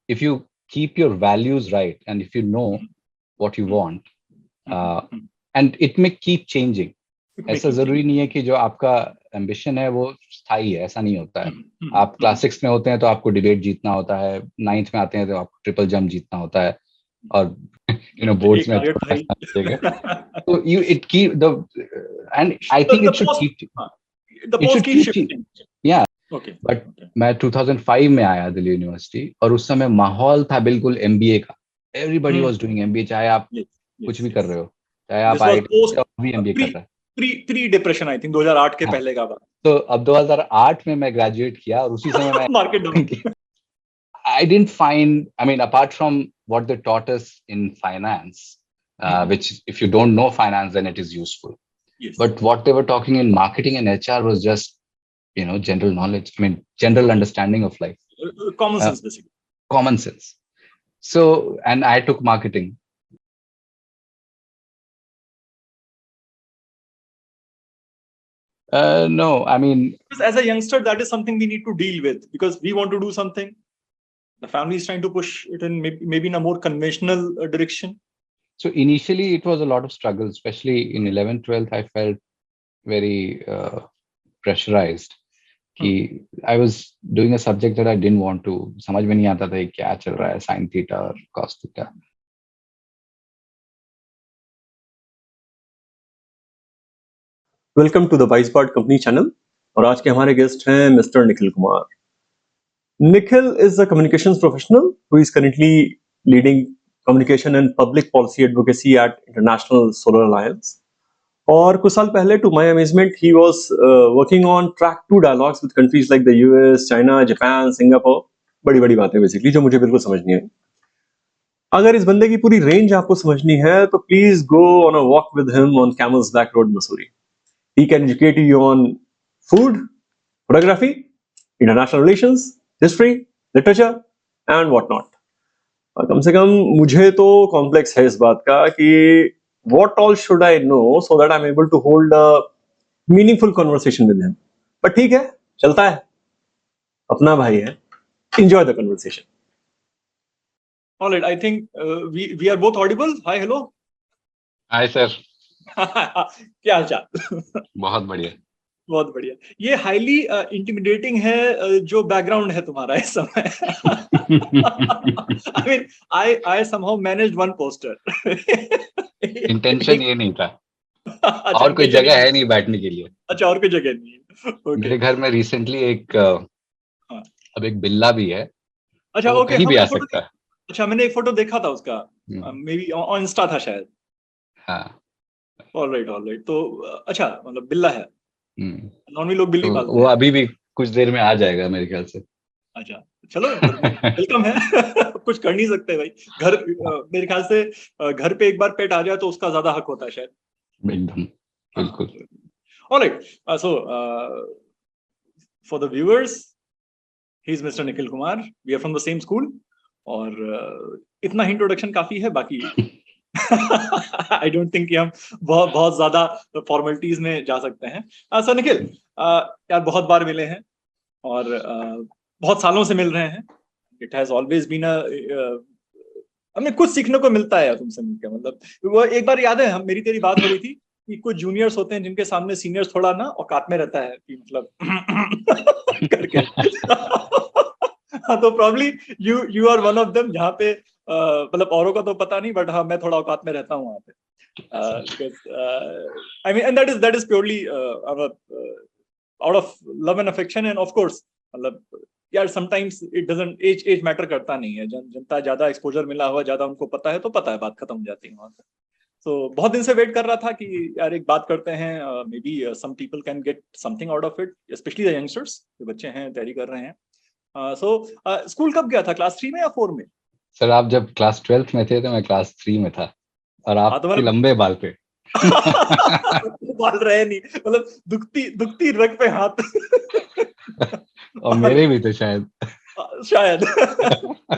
if you keep your values right and if you know what you want, and it may keep changing. ऐसा जरूरी नहीं है कि जो आपका एम्बिशन है वो स्थायी है, ऐसा नहीं होता है. आप क्लास 6 में होते हैं तो आपको डिबेट जीतना होता है, 9th में आते हैं तो आपको ट्रिपल जंप जीतना होता है, और बोर्ड्स में तो you it keep the and I think it should keep the post keep shifting. Yeah. Okay. But मैं 2005 में आया दिल्ली यूनिवर्सिटी, और उस समय माहौल था बिल्कुल MBA का. Everybody was doing MBA, चाहे आप कुछ भी कर रहे हो, चाहे आप IIT भी MBA कर रहे हैं. प्री डिप्रेशन आई थिंक 2008 के पहले का बात. तो अब 2008 में मैं ग्रेजुएट किया, और उसी समय मैं market down. I didn't find, I mean, apart from what they taught us in finance, which if you don't know finance, then it is useful. Yes. But what they were talking in marketing and HR was just, general knowledge. I mean, general understanding of life. Common sense, basically. Common sense. So, and I took marketing. No, I mean, as a youngster, that is something we need to deal with, because we want to do something. The family is trying to push it in maybe in a more conventional direction. So initially, it was a lot of struggle, especially in 11th, 12th. I felt very pressurized. I was doing a subject that I didn't want to. समझ में नहीं आता था क्या चल रहा है, sin theta और cos theta. Welcome to the Vicebot company channel, और आज के हमारे गेस्ट हैं mister Nikhil Kumar. Nikhil is a communications professional who is currently leading communication and public policy advocacy at International Solar Alliance. और कुछ साल पहले, to my amazement, he was working on track 2 dialogues with countries like the US, China, Japan, Singapore. बड़ी बड़ी बातें basically जो मुझे बिल्कुल समझ नहीं आई. अगर इस बंदे की पूरी रेंज आपको समझनी है तो please go on a walk with him on camels back road, Mussoorie. He can educate you on food, photography, international relations, history, literature, and whatnot. और कम से कम मुझे तो कॉम्प्लेक्स है इस बात का कि what all should I know so that I'm able to hold a meaningful conversation with him. But ठीक है, चलता है, अपना भाई है. Enjoy the conversation. All right, I think we are both audible. Hi, hello. Hi, sir. क्या हाल चाल? बहुत बढ़िया, बहुत बढ़िया. ये हाईली इंटिमिडेटिंग है जो बैकग्राउंड है तुम्हारा इस समय. I mean, I somehow managed one poster. Intention ये नहीं था. और कोई जगह है नहीं बैठने के लिए. अच्छा, और कोई जगह नहीं है. Okay. मेरे घर में रिसेंटली अब एक बिल्ला भी है. अच्छा, ओके. कहीं भी आ सकता है. अच्छा, मैंने एक फोटो देखा था उसका, मे बी ऑन इंस्टा था शायद. हाँ. All right. तो अच्छा, मतलब बिल्ला है. नॉर्मली लोग बिल्ली पालते हैं. वो अभी भी कुछ देर में आ जाएगा मेरे ख्याल से. अच्छा, चलो, वेलकम है. कुछ कर नहीं सकते भाई. घर, मेरे ख्याल से घर पे एक बार पेट आ जाए तो उसका ज्यादा हक होता है शायद. एकदम, बिल्कुल. Alright, so for the viewers, he is mister Nikhil Kumar. We are from the same school. और इतना इंट्रोडक्शन काफी है. बाकी आई डोंट थिंक कि हम बहुत ज्यादा फॉर्मेलिटीज में जा सकते हैं. सर निखिल, यार बहुत बार मिले हैं और बहुत सालों से मिल रहे हैं. इट हैज ऑलवेज बीन हमें कुछ सीखने को मिलता है तुमसे मिलकर. मतलब वो एक बार याद है, मेरी तेरी बात हो रही थी कि कुछ जूनियर्स होते हैं जिनके सामने सीनियर्स थोड़ा ना औकात में रहता है कि मतलब करके. तो probably you are one of them, जहाँ पे मतलब औरों का तो पता नहीं, बट हाँ, मैं थोड़ा औकात में रहता हूँ वहाँ पे. I mean, and that is purely out of love and affection, and of course, मतलब यार sometimes it doesn't, age matter करता नहीं है. जनता ज्यादा एक्सपोजर मिला हुआ, ज्यादा उनको पता है तो पता है, बात खत्म हो जाती है वहाँ पे. So बहुत दिन से वेट कर रहा था कि यार एक बात करते हैं. May be some people can get something out of it, especially the youngsters, जो बच्चे हैं तैयारी कर रहे हैं. स्कूल कब गया था? क्लास 3 में या 4 में? सर, आप जब क्लास 12th में थे तो मैं क्लास 3 में था, और आप तो लंबे बाल पे. बाल रहे नहीं, मतलब दुखती रग पे हाथ. और मेरे भी थे शायद.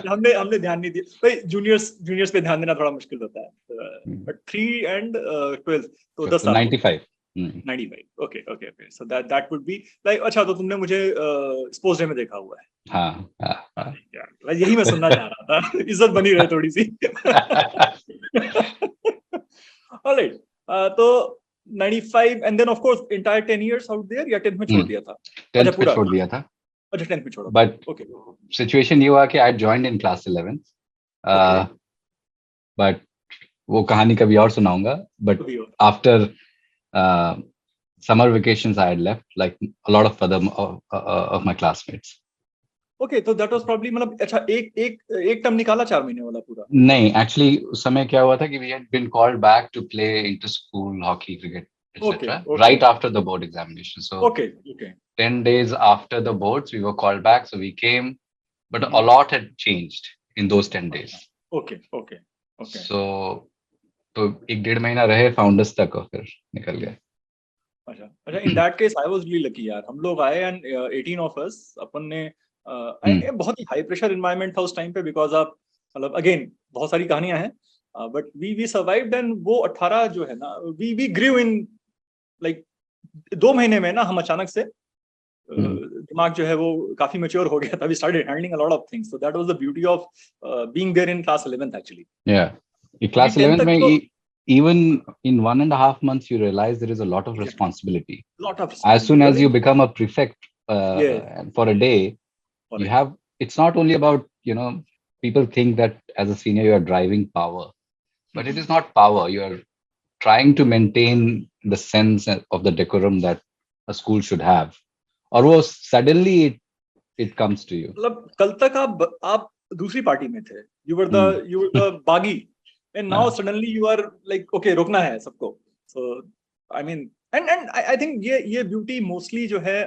हमने ध्यान नहीं दिया भाई. जूनियर्स पे ध्यान देना थोड़ा मुश्किल होता है. बट 3 and 12 तो 10 साल. 95. 95. Okay. So that would be like, अच्छा तो तुमने मुझे स्पोर्ट्स डे में देखा हुआ है. हाँ. यार यही मैं सुनना चाह रहा था. इज्जत बनी रहे थोड़ी सी. Alright. तो 95 and then of course entire 10 years out there या 10th में छोड़ दिया था. 10th में छोड़ दिया था. अच्छा 10th में छोड़ा. But okay. Situation ये हुआ कि I joined in class 11. But वो कहानी कभी और सुनाऊंगा. But after summer vacations I had left like a lot of other of my classmates. Okay, तो that was probably मतलब अच्छा एक टर्म निकाला 4 महीने वाला पूरा. नहीं, actually उस समय क्या हुआ था कि we had been called back to play inter-school hockey, cricket, etc. Right after the board examination. So okay. 10 days after the boards we were called back, so we came, but a lot had changed in those 10 days. Okay. So तो 1.5 महीना रहे founders तक और फिर निकल गए. अच्छा in that case I was really lucky यार. हम लोग आए and 18 of us अपन ने बहुत ही हाई प्रेशर एनवायरनमेंट था उस टाइम पे बिकॉज आप मतलब अगेन बहुत सारी कहानियां हैं बट वी सर्वाइव्ड एंड वो 18 जो है ना वी ग्रू इन लाइक 2 महीने में ना हम अचानक से दिमाग जो है वो काफी मैच्योर हो गया था. We started handling a lot of things. So that was the beauty of being there in class 11th एक्चुअली. क्लास 11 में even in 1.5 months you realize there is a lot of responsibility. As soon as you become a prefect for a day, you have, it's not only about, people think that as a senior you are driving power, but it is not power. You are trying to maintain the sense of the decorum that a school should have, or suddenly it comes to you. मतलब कल तक आप दूसरी party में थे. You were the बागी. And now suddenly you are like, okay, रोकना है सबको. So I mean, and I think ये beauty mostly जो है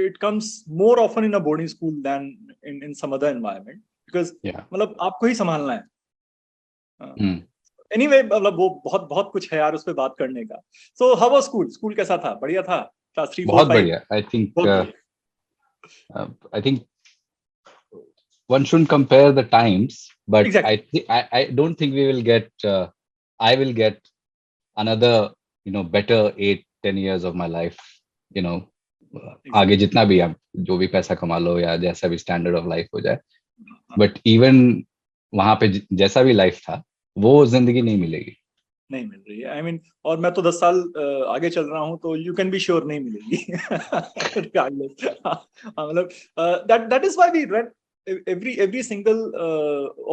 it comes more often in a boarding school than in some other environment because मतलब आपको ही संभालना है. Anyway मतलब वो बहुत कुछ है यार उस पे बात करने का. So how was school कैसा था? बढ़िया था? Class 3, 4, 5? बहुत बढ़िया. I think one shouldn't compare the times, but exactly. I don't think we will get I will get another better 8-10 years of my life, आगे जितना भी आप जो भी पैसा कमा लो या जैसा भी स्टैंडर्ड ऑफ लाइफ हो जाए, बट इवन वहां पे जैसा भी लाइफ था वो जिंदगी नहीं मिल रही है. I mean, और मैं तो 10 साल आगे चल रहा हूँ तो you can be sure नहीं मिलेगी. मतलब that is why we run every single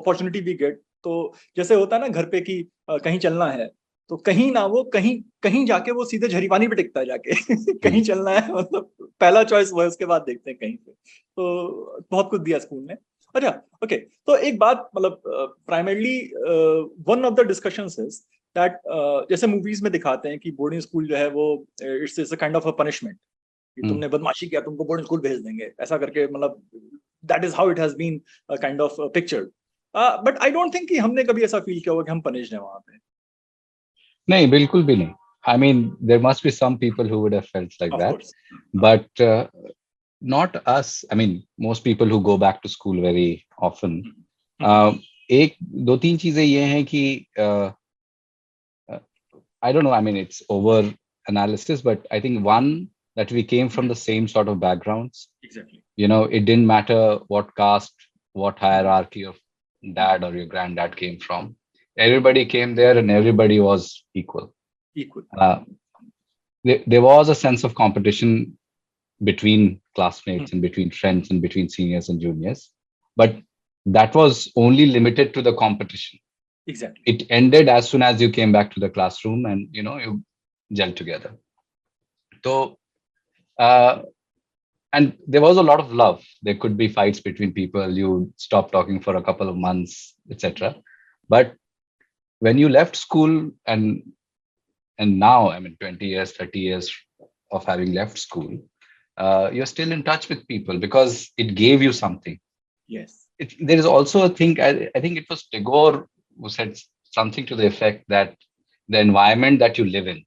opportunity we get. तो जैसे होता है ना घर पे कि कहीं चलना है तो कहीं ना वो कहीं जाके वो सीधे झरीवानी पे टिकता है जाके. कहीं चलना है मतलब पहला चॉइस वो है, उसके बाद देखते हैं कहीं पे. तो बहुत कुछ दिया स्कूल ने. अच्छा ओके. तो एक बात मतलब primarily one of the discussions is that जैसे मूवीज में दिखाते हैं कि बोर्डिंग स्कूल जो है वो it's a kind of a punishment. तुमने बदमाशी किया तुमको बोर्डिंग स्कूल भेज देंगे ऐसा करके. मतलब that is how it has been kind of pictured. But I don't think कि हमने कभी ऐसा फील किया होगा कि हम पनिश्ड हैं वहां पे. नहीं, बिल्कुल भी नहीं. I mean, there must be some people who would have felt like that, but not us. I mean, most people who go back to school very often. एक दो तीन चीजें ये हैं कि I don't know. I mean, it's over analysis, but I think one that we came from the same sort of backgrounds. Exactly. It didn't matter what caste, what hierarchy of dad or your granddad came from. Everybody came there and everybody was equal. There was a sense of competition between classmates and between friends and between seniors and juniors, but that was only limited to the competition. Exactly. It ended as soon as you came back to the classroom and you gelled together. So and there was a lot of love. There could be fights between people. You stop talking for a couple of months, etc. But when you left school and now, I mean, 20 years, 30 years of having left school, you're still in touch with people because it gave you something. Yes. There is also a thing, I think it was Tagore who said something to the effect that the environment that you live in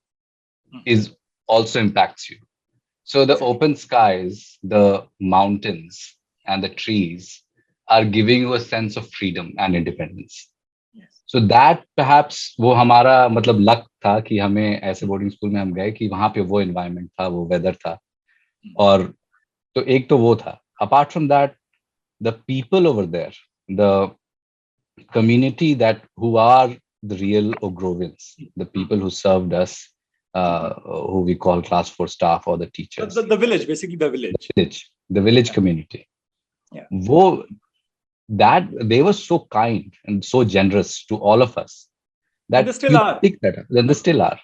is also impacts you. So the open skies, the mountains and the trees are giving you a sense of freedom and independence. So that perhaps वो हमारा मतलब luck था कि हमें ऐसे boarding school में हम गए कि वहां पे वो एनवायरनमेंट था, वो वेदर था. और तो एक तो वो था. Apart from that, the people over there, the community that who are the real Ogrovins, the people who served us, who we call class 4 staff or the teachers, the village, basically the village, the village community. Yeah. वो that they were so kind and so generous to all of us that and they still are. think that they still are,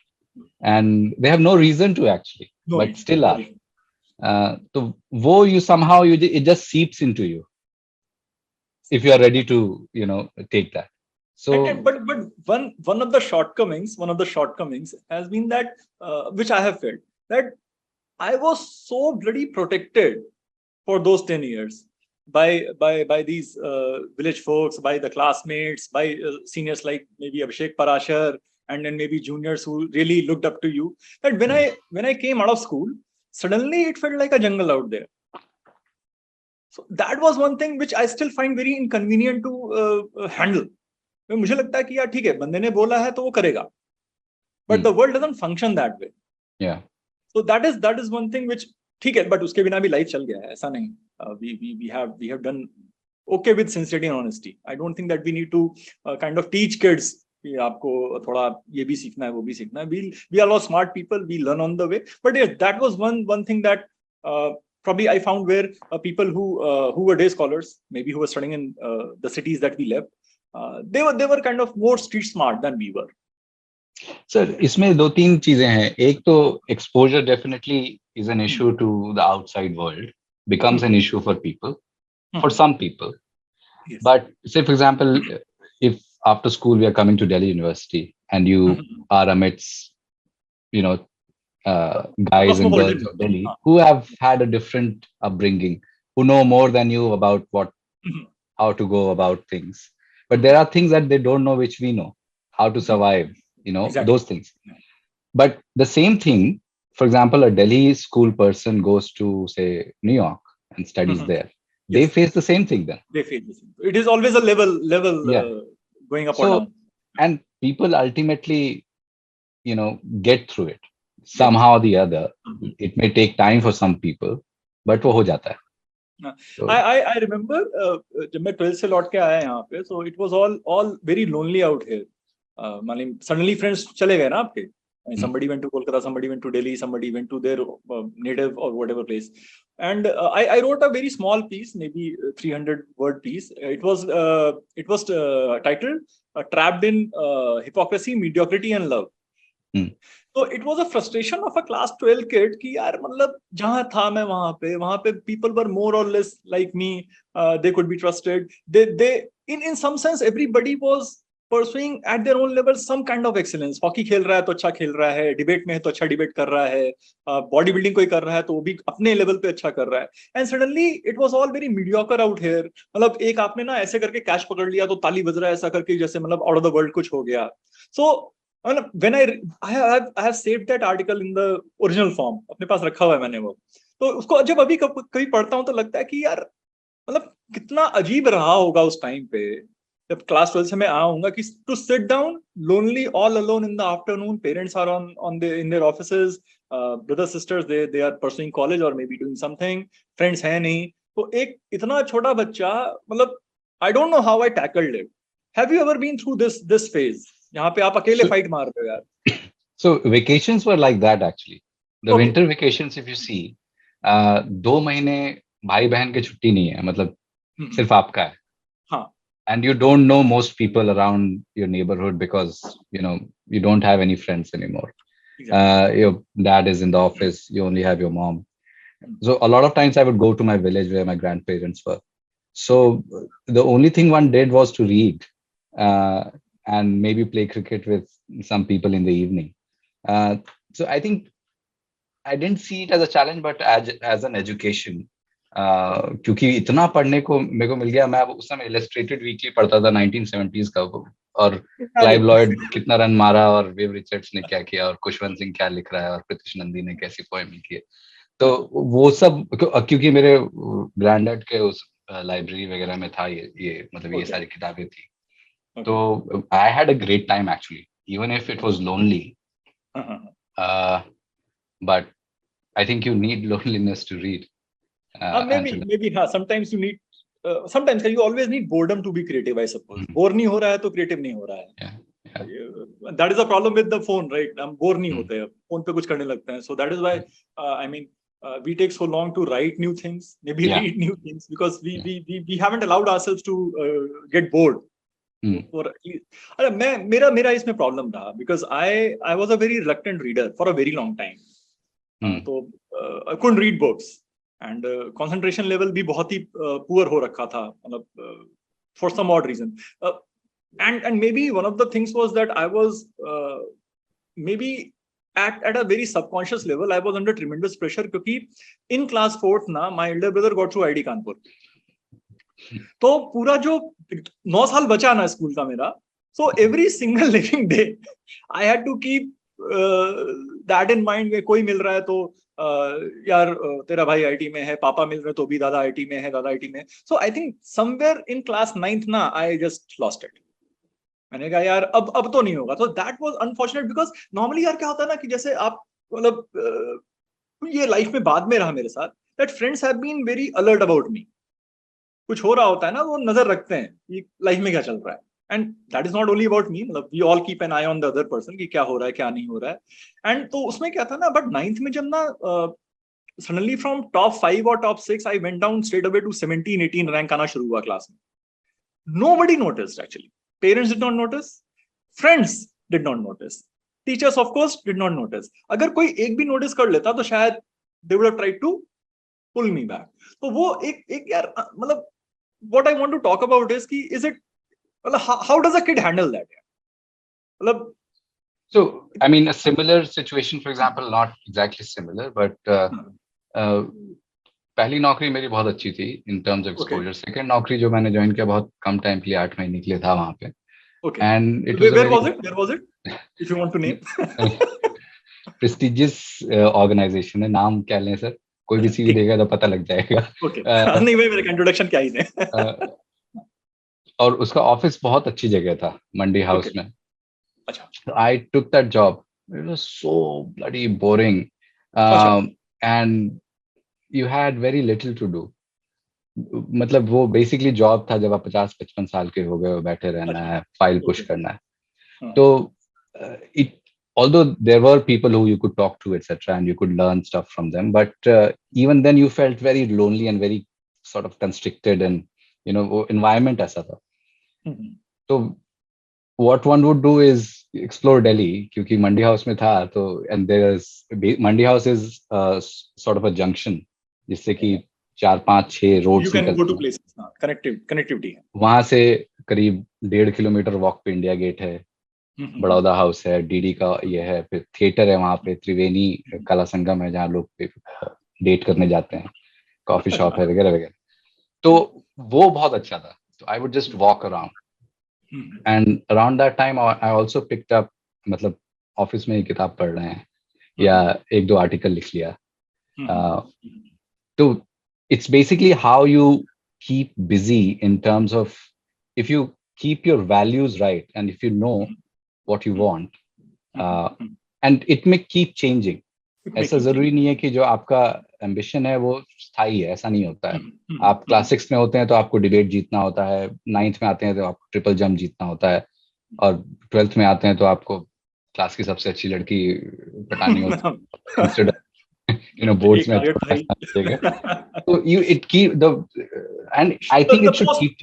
and they have no reason to actually, No but reason, still no are. reason. तो वो you somehow it just seeps into you if you are ready to take that. So but one of the shortcomings has been that which I have felt, that I was so bloody protected for those 10 years by these village folks, by the classmates, by seniors like maybe Abhishek Parashar, and then maybe juniors who really looked up to you, that when I came out of school, suddenly it felt like a jungle out there. So that was one thing which I still find very inconvenient to handle. मुझे लगता है कि यार ठीक है, बंदे ने बोला है तो वो करेगा, but the world doesn't function that way. Yeah. So that is one thing which ठीक है, but उसके बिना भी लाइफ चल गया है, ऐसा नहीं. We have done okay with sincerity and honesty. I don't think that we need to kind of teach kids कि आपको थोड़ा ये भी सीखना है, वो भी सीखना है. We are all smart people. We learn on the way. But yes, that was one thing that probably I found where people who were day scholars, maybe who were studying in the cities that we left, they were kind of more street smart than we were. Sir इसमें दो तीन चीजें हैं. एक तो exposure definitely is an issue to the outside world, becomes an issue for people, for some people. Yes. But say for example, if after school we are coming to Delhi University and you are amidst guys and girls of Delhi who have had a different upbringing, who know more than you about how to go about things, but there are things that they don't know which we know, how to survive, Exactly. those things. But the same thing, for example, a Delhi school person goes to say New York and studies there. Yes. They face the same thing then. They face the same. It is always a level Yeah. going up So, or down. and people ultimately get through it somehow or the other. It may take time for some people, but वो हो जाता है. So, I remember जब मैं 12th से लौट के आया यहाँ पे, so it was all very lonely out here. Suddenly friends चले गए ना आपके. Somebody went to Kolkata, somebody went to Delhi, somebody went to their native or whatever place. And I wrote a very small piece, maybe 300-word piece. It was titled "Trapped in Hypocrisy, Mediocrity and Love." So it was a frustration of a class 12 kid कि यार मतलब जहाँ था मैं वहाँ पे people were more or less like me. They could be trusted. They in some sense everybody was pursuing at their own level some kind of excellence. Hockey खेल रहा है तो अच्छा खेल रहा है, डिबेट में है तो अच्छा डिबेट कर रहा है, बॉडी बिल्डिंग कोई कर रहा है तो वो भी अपने लेवल पे अच्छा कर रहा है. And suddenly it was all very mediocre out here. मतलब एक आपने ना ऐसे करके कैच पकड़ लिया तो ताली बज रहा है, ऐसा करके जैसे मतलब आउट ऑफ द वर्ल्ड कुछ हो गया. सो when I have saved that article in the original form, अपने पास रखा हुआ है मैंने वो. तो उसको जब अभी कभी पढ़ता हूँ तो लगता है कि यार मतलब कितना अजीब रहा होगा उस टाइम पे जब क्लास 12 से मैं आऊंगा कि to sit down lonely all alone in the afternoon. Parents are on in their offices, brother sisters they are pursuing college और maybe doing something, friends है नहीं. तो एक इतना छोटा बच्चा, मतलब I don't know how I tackled it. Have you ever been through this phase यहाँ पे आप अकेले फाइट मार रहे हो यार? So vacations were like that actually. The Okay. winter vacations, if you see, 2 महीने भाई बहन की छुट्टी नहीं है, मतलब सिर्फ आपका है. हाँ. And you don't know most people around your neighborhood because you don't have any friends anymore. Exactly. Your dad is in the office, you only have your mom. So a lot of times I would go to my village where my grandparents were. So the only thing one did was to read and maybe play cricket with some people in the evening. So I think I didn't see it as a challenge, but as an education. क्योंकि इतना पढ़ने को मेरे को मिल गया. मैं उस समय इलस्ट्रेटेड वीकली पढ़ता था 1970s का, और क्लाइव लॉयड कितना रन मारा और वेव रिचर्ड्स ने क्या किया और खुशवंत सिंह क्या लिख रहा है और प्रीतिश नंदी ने कैसी पोएम लिखी है. तो वो सब क्योंकि मेरे ग्रैंडडैड के उस लाइब्रेरी वगैरह में था ये मतलब ये सारी किताबें थी. So I had a great time actually, even if it was lonely. But I think you need loneliness to read. Maybe हाँ, sometimes you need sometimes you always need boredom to be creative, I suppose. Bore नहीं हो रहा है तो creative नहीं हो रहा है. That is the problem with the phone, right? हम bore नहीं होते हैं, phone पे कुछ करने लगते हैं. So that is why I mean we take so long to write new things, maybe read new things, because we haven't allowed ourselves to get bored. For at least, मेरा इसमें problem रहा, because I was a very reluctant reader for a very long time. तो I couldn't read books. And concentration level भी बहुत ही poor हो रखा था, मतलब for some odd reason. And maybe one of the things was that I was maybe at a very subconscious level I was under tremendous pressure, क्योंकि in class 4th ना my elder brother got through IIT Kanpur. तो पूरा जो 9 साल बचा ना school का मेरा, so every single living day I had to keep that in mind. कोई मिल रहा है तो यार तेरा भाई आईटी में है, पापा मिल रहे तो भी दादा आईटी में है, दादा आईटी में. So I think somewhere in class 9th ना आई जस्ट लॉस्ट इट. मैंने कहा यार अब तो नहीं होगा. तो that was unfortunate, because normally यार क्या होता है ना कि जैसे आप मतलब ये लाइफ में बाद में रहा मेरे साथ, that friends have been very alert about me. कुछ हो रहा होता है ना, वो नजर रखते हैं कि लाइफ में क्या चल रहा है. And that is not only about me, मतलब we all keep an eye on the other person कि क्या हो रहा है क्या नहीं हो रहा है. And तो उसमें क्या था ना, but 9th में जब ना suddenly from top 5 or top 6 I went down straight away to 17-18 rank आना शुरू हुआ क्लास में. Nobody noticed actually. Parents did not notice, friends did not notice, teachers of course did not notice. अगर कोई एक भी notice कर लेता तो शायद they would have tried to pull me back. तो वो एक यार मतलब what I want to talk about is कि is it, how does a kid handle that? So I mean a similar situation, for example, not exactly similar, but पहली नौकरी मेरी बहुत अच्छी थी in terms of exposure. Second नौकरी जो मैंने ज्वाइन किया बहुत कम टाइम के लिए, 8 महीने के लिए था वहां पे. And it was where was it if you want to name? prestigious organization है. नाम क्या लें सर? कोई भी सीवी देगा तो पता लग जाएगा. नहीं भाई मेरा इंट्रोडक्शन क्या ही है. और उसका ऑफिस बहुत अच्छी जगह था, मंडी हाउस में. अच्छा. I took that job. It was so bloody boring. And you had very little to do. मतलब वो बेसिकली जॉब था जब आप 50-55 साल के हो गए हो, बैठे रहना है, फाइल पुश करना है. तो it, although there were people who you could talk to etc and you could learn stuff from them, but even then you felt very lonely and very sort of constricted, and you know वो environment ऐसा था. तो what one would do is explore Delhi, क्योंकि मंडी house में था तो, and there's Mandi house is sort of a junction जिससे कि 4-5-6 रोड्स निकलते हैं. कनेक्टिविटी है. वहां से करीब 1.5 किलोमीटर वॉक पे इंडिया गेट है, बड़ौदा हाउस है, डीडी का ये है, फिर थिएटर है वहां पे, त्रिवेणी कला संगम है जहाँ लोग डेट करने जाते हैं, कॉफी शॉप है वगैरह वगैरह. तो वो बहुत अच्छा था. So I would just walk around. And around that time I also picked up, मतलब ऑफिस में ही किताब पढ़ रहे हैं या 1-2 आर्टिकल लिख लिया. तो it's basically how you keep busy in terms of, if you keep your values right and if you know what you want, and it may keep changing. ऐसा जरूरी नहीं है कि जो आपका एम्बिशन है वो स्थायी है, ऐसा नहीं होता है. आप क्लास 6 में होते हैं तो आपको डिबेट जीतना होता है, 9th में आते हैं तो आपको ट्रिपल जंप जीतना होता है, और 12th में आते हैं तो आपको क्लास की सबसे अच्छी लड़की पटानी होती है. You know, boards में so it keep the, and I think it should keep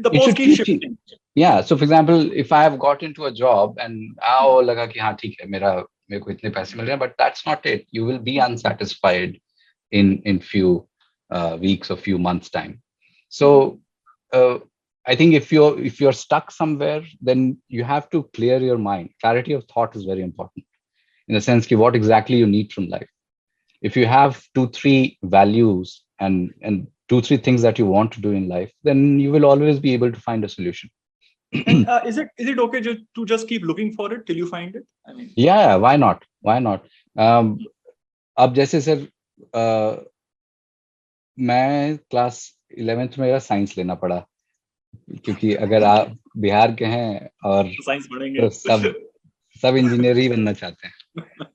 the post keep shifting. Yeah, so for example if I have got into a job and लगा कि हाँ ठीक है मेरे को इतने पैसे मिल रहे हैं, but that's not it. You will be unsatisfied in few weeks or few months time. So I think if you're stuck somewhere, then you have to clear your mind. Clarity of thought is very important, in the sense कि what exactly you need from life. If you have 2-3 values and 2-3 things that you want to do in life, then you will always be able to find a solution. And is it okay to just keep looking for it till you find it? I mean, yeah, why not? अब जैसे sir मैं class 11th में मेरा science लेना पड़ा. क्योंकि अगर आप बिहार के हैं और साइंस पढ़ेंगे तो सब इंजीनियर ही बनना चाहते हैं,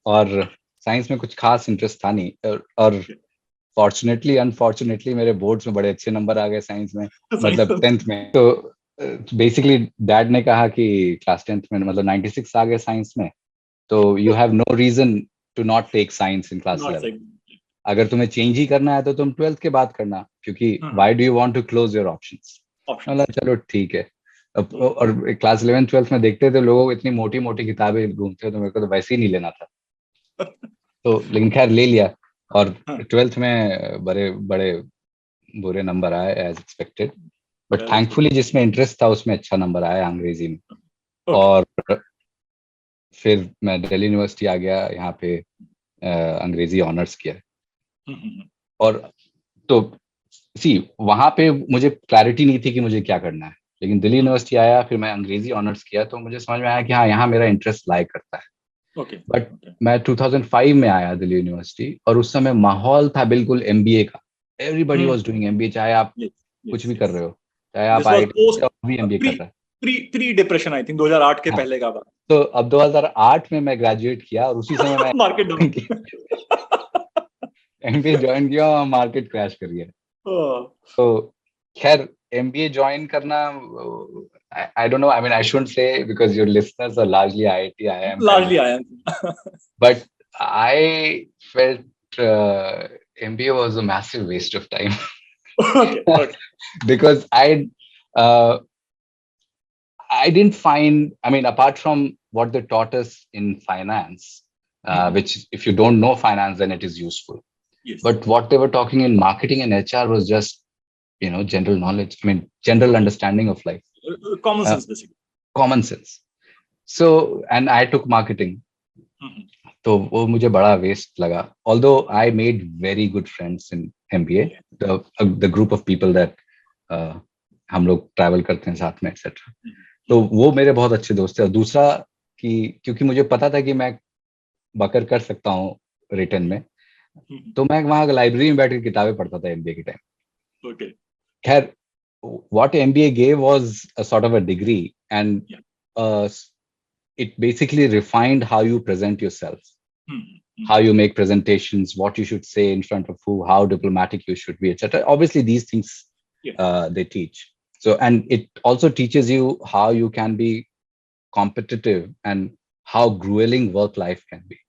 और साइंस में कुछ खास इंटरेस्ट था नहीं, और फॉर्चुनेटली अनफॉर्चुनेटली मेरे बोर्ड्स में बड़े अच्छे नंबर आ गए साइंस में, मतलब 10th में। तो बेसिकली डैड ने कहा कि क्लास 10th में मतलब 96 आ गए साइंस में, तो you have no reason to not take science in class 11। अगर तुम्हें चेंज ही करना है तो तुम 12th के बाद करना, क्योंकि why do you want to close your options. मतलब चलो ठीक है। और क्लास 11 12th में देखते थे लोगों को इतनी मोटी मोटी किताबें घूमते, तो मेरे को तो वैसे ही नहीं लेना था। तो लेकिन खैर ले लिया, और 12th में बड़े बड़े बुरे नंबर आए एज एक्सपेक्टेड, बट थैंकफुली जिसमें इंटरेस्ट था उसमें अच्छा नंबर आया अंग्रेजी में। और फिर मैं दिल्ली यूनिवर्सिटी आ गया, यहाँ पे अंग्रेजी ऑनर्स किया। और तो वहां पे मुझे क्लैरिटी नहीं थी कि मुझे क्या करना है, लेकिन दिल्ली यूनिवर्सिटी आया, फिर मैं अंग्रेजी ऑनर्स किया, तो मुझे समझ में आया कि हाँ, यहाँ मेरा इंटरेस्ट लाई करता है। बट मैं 2005 में आया दिल्ली यूनिवर्सिटी, और उस समय माहौल था बिल्कुल एमबीए का। एवरीबॉडी वाज डूइंग एमबीए, चाहे आप कुछ भी कर रहे हो, चाहे आप आईआईटी भी एमबीए कर रहे हैं। प्री डिप्रेशन आई थिंक 2008 के पहले का बात। तो अब 2008 में मैं ग्रेजुएट किया, और उसी समय मैं मार्केट डाउन एमबीए ज्वाइन किया और मार्केट क्रैश कर गया। तो खैर एमबीए ज्वाइन करना, I don't know, I mean I shouldn't say because your listeners are largely IIT IIM, but I felt MBA was a massive waste of time. Okay. Because I didn't find, I mean, apart from what they taught us in finance, which if you don't know finance, then it is useful. Yes. But what they were talking in marketing and HR was just, general knowledge. I mean, general understanding of life. Common sense, basically. Common sense. So, and I took marketing. तो वो मुझे बड़ा waste लगा. Although I made very good friends in MBA, the group of people that हम लोग travel करते हैं साथ में एक्सेट्रा, तो वो मेरे बहुत अच्छे दोस्त थे. और दूसरा कि क्योंकि मुझे पता था कि मैं बकर कर सकता हूँ रिटर्न में, तो मैं वहां लाइब्रेरी में बैठ के किताबें पढ़ता था एमबीए के टाइम. खैर, what MBA gave was a sort of a degree, and it basically refined how you present yourself, how you make presentations, what you should say in front of who, how diplomatic you should be, etc. Obviously, these things they teach. So, and it also teaches you how you can be competitive and how grueling work life can be.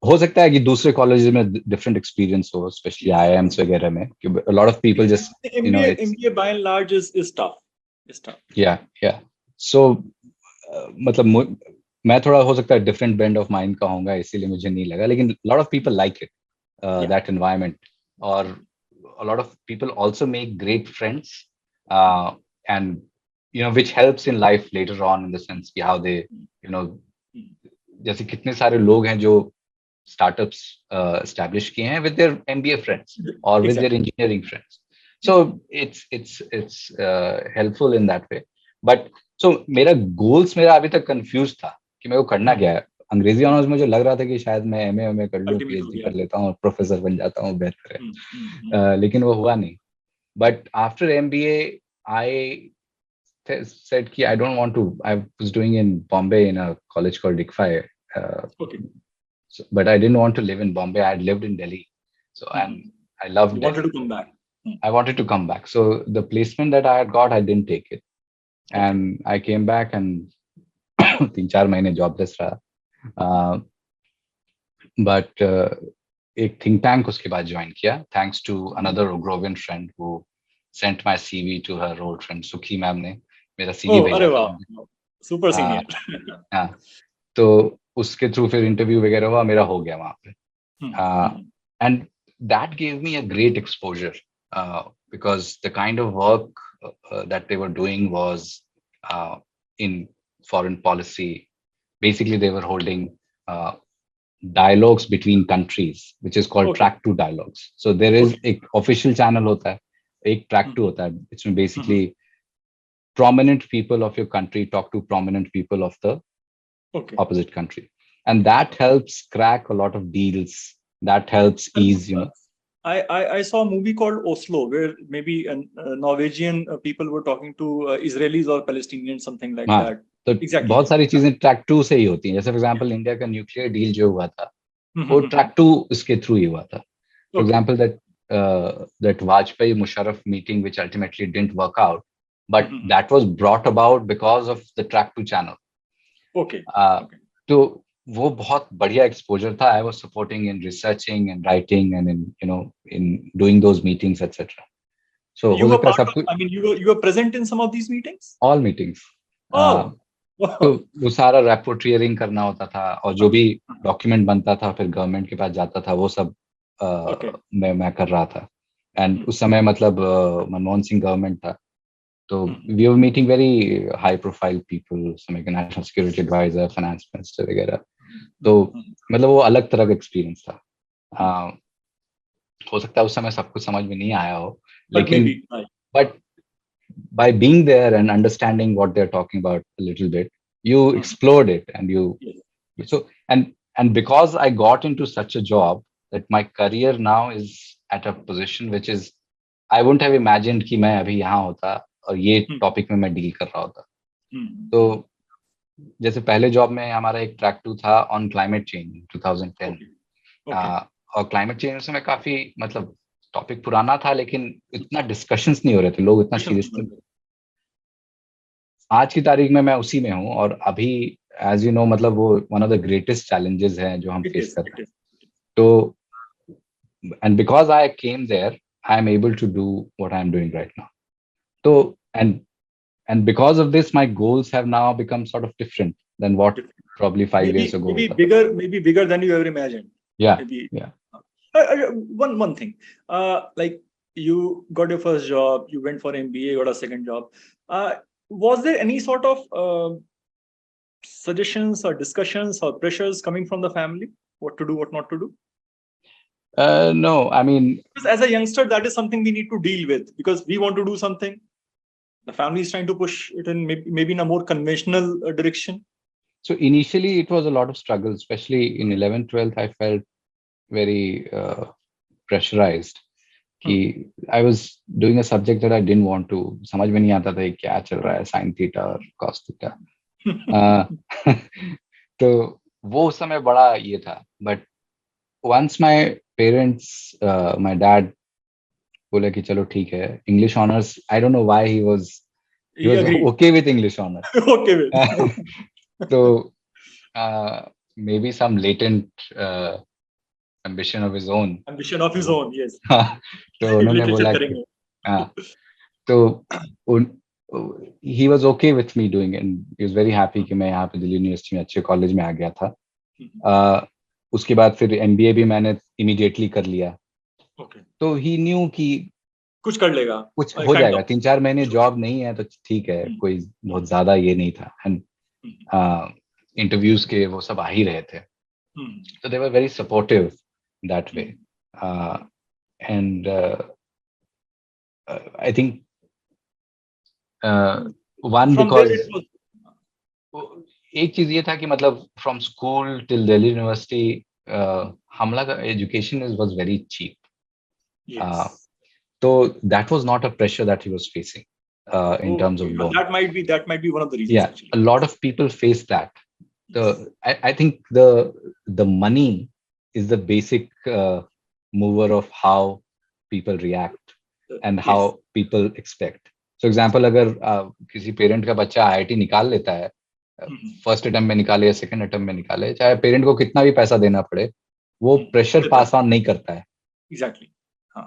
हो सकता है कि दूसरे colleges में different experience हो, specially IIMs वगैरह में, कि a lot of people just MBA by and large is tough. It's tough. Yeah. So मतलब मैं थोड़ा हो सकता है डिफरेंट ब्रेंड ऑफ माइंड का होगा, इसीलिए मुझे नहीं लगा, लेकिन lot of people like it, that environment, or a lot of people also make great friends, and which helps in life later on, in the sense कि how they जैसे कितने सारे लोग हैं जो startups establish किए हैं with their MBA friends or with their engineering friends. So it's helpful in that way. But so मेरा अभी तक confused था कि मेरे को करना क्या है. अंग्रेजी ऑनर्स मुझे लग रहा था कि शायद मैं एमए कर लूं, पीएचडी कर लेता हूं और प्रोफेसर बन जाता हूं, बेहतर है. लेकिन वो हुआ नहीं. But after MBA I said कि I don't want to. I was doing in Bombay in a college called XI. So, but I didn't want to live in Bombay. I had lived in Delhi, so and I loved Delhi. Wanted to come back. I wanted to come back. So the placement that I had got, I didn't take it, and I came back and 3-4 महीने jobless रहा. But एक think tank उसके बाद join किया, thanks to another Grovian friend who sent my CV to her old friend Sukhi ma'am ने मेरा CV भेजा. अरे वाह, super senior. हाँ, तो उसके थ्रू फिर इंटरव्यू वगैरह हुआ, मेरा हो गया वहां पे. And that gave me a great exposure, because the kind of work that they were doing was in foreign policy. Basically, they were holding dialogues between countries, which is called track 2 dialogues. So there is एक official channel होता है, एक track 2 होता है. It's basically prominent people of your country talk to prominent people of the opposite country, and that helps crack a lot of deals. That helps ease, I saw a movie called Oslo, where maybe Norwegian people were talking to Israelis or Palestinians, something like हाँ, that. तो Exactly. बहुत सारी चीजें track 2 से ही होती हैं. जैसे for example India का न्यूक्लियर डील जो हुआ था वो ट्रैक 2 इसके थ्रू ही हुआ था. For example that Vajpai Musharraf meeting which ultimately didn't work out, but that was brought about because of the track 2 channel. Okay. तो वो बहुत बढ़िया एक्सपोजर था. I was supporting in researching and writing and in doing those meetings etc. So you were part of, I mean, you were present in some of these meetings? All meetings. Oh. तो वो सारा रैपोर्टियरिंग करना होता था और जो भी document बनता था फिर गवर्नमेंट के पास जाता था वो सब मैं कर रहा था. एंड उस समय मतलब मनमोहन सिंह गवर्नमेंट था तो we were meeting very high profile people, national security advisor, finance minister वगैरह. तो मतलब वो अलग तरह का एक्सपीरियंस था. हो सकता है उस समय सब कुछ समझ में नहीं आया हो, लेकिन but by being there and understanding what they're talking about a little bit, you explored it and so and because I got into such a job that my career now is at a position which is I wouldn't have imagined कि मैं अभी यहाँ होता और ये topic में मैं deal कर रहा होता. तो जैसे पहले जॉब में हमारा एक ट्रैक 2 था ऑन क्लाइमेट चेंज 2010. और क्लाइमेट चेंज में काफी मतलब टॉपिक पुराना था लेकिन इतना डिस्कशंस नहीं हो रहे थे, लोग इतना सीरियस थे. आज की तारीख में मैं उसी में हूँ और अभी एज यू नो मतलब वो one of the greatest challenges हैं जो हम फेस कर रहे हैं. तो and because I came there I am able to do what I am doing right now. तो and because of this my goals have now become sort of different than what probably 5 years ago. Maybe bigger than you ever imagined. Yeah. One thing, like you got your first job, you went for MBA, got a second job. Was there any sort of suggestions or discussions or pressures coming from the family, what to do, what not to do? No, I mean, because as a youngster that is something we need to deal with because we want to do something. The family is trying to push it in maybe in a more conventional direction. So initially it was a lot of struggle, especially in 11th 12th I felt very pressurized. I was doing a subject that I didn't want to. समझ में नहीं आता था क्या चल रहा है sin theta और cos theta. तो वो उस समय बड़ा ये था. But once my parents, my dad बोला कि चलो ठीक है English honors. I don't know why he was okay with English honors. Okay with. So maybe some latent ambition of his own. Yes. तो उन्होंने बोला तो he was okay with me doing it and he was very happy कि मैं यहाँ पे Delhi university में अच्छे कॉलेज में आ गया था. उसके बाद फिर MBA भी मैंने immediately कर लिया. तो he knew कि कुछ कर लेगा, कुछ हो जाएगा. 3-4 महीने जॉब नहीं है तो ठीक है, कोई बहुत ज्यादा ये नहीं था. एंड इंटरव्यूज के वो सब आ ही रहे थे. So they were very supportive that way. And I think one because एक चीज ये था कि मतलब from school till Delhi University हमला का education was very cheap. So that was not a pressure that he was facing in terms of loan. That might be one of the reasons. Yeah, actually. A lot of people face that. I think the money is the basic mover of how people react and how people expect. So example, अगर किसी parent का बच्चा IIT निकाल लेता है, first attempt में निकाले या second attempt में निकाले, चाहे parent को कितना भी पैसा देना पड़े, वो pressure pass on नहीं करता है. Exactly.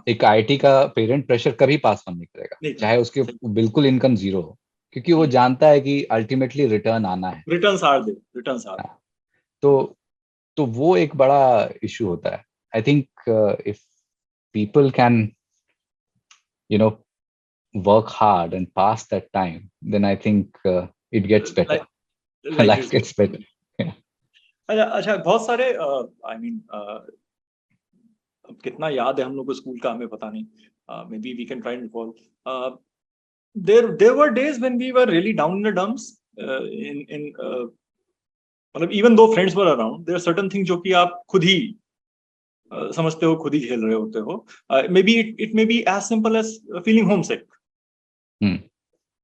एक IIT का पेरेंट प्रेशर कभी पास ऑन नहीं करेगा, चाहे उसके बिल्कुल इनकम जीरो हो, क्योंकि वो जानता है कि अल्टीमेटली रिटर्न आना है. Returns are. तो वो एक बड़ा इशू होता है. I think if people can work hard and pass that time, then I think it gets better, life gets better. अच्छा, बहुत सारे आई मीन कितना याद है हम लोग को स्कूल का हमें पता नहीं. Maybe we can try and recall. There were days when we were really down in the dumps. मतलब even though friends were around, there are certain things जो कि आप खुद ही समझते हो खुद ही झेल रहे होते हो. Maybe it may be as simple as feeling homesick.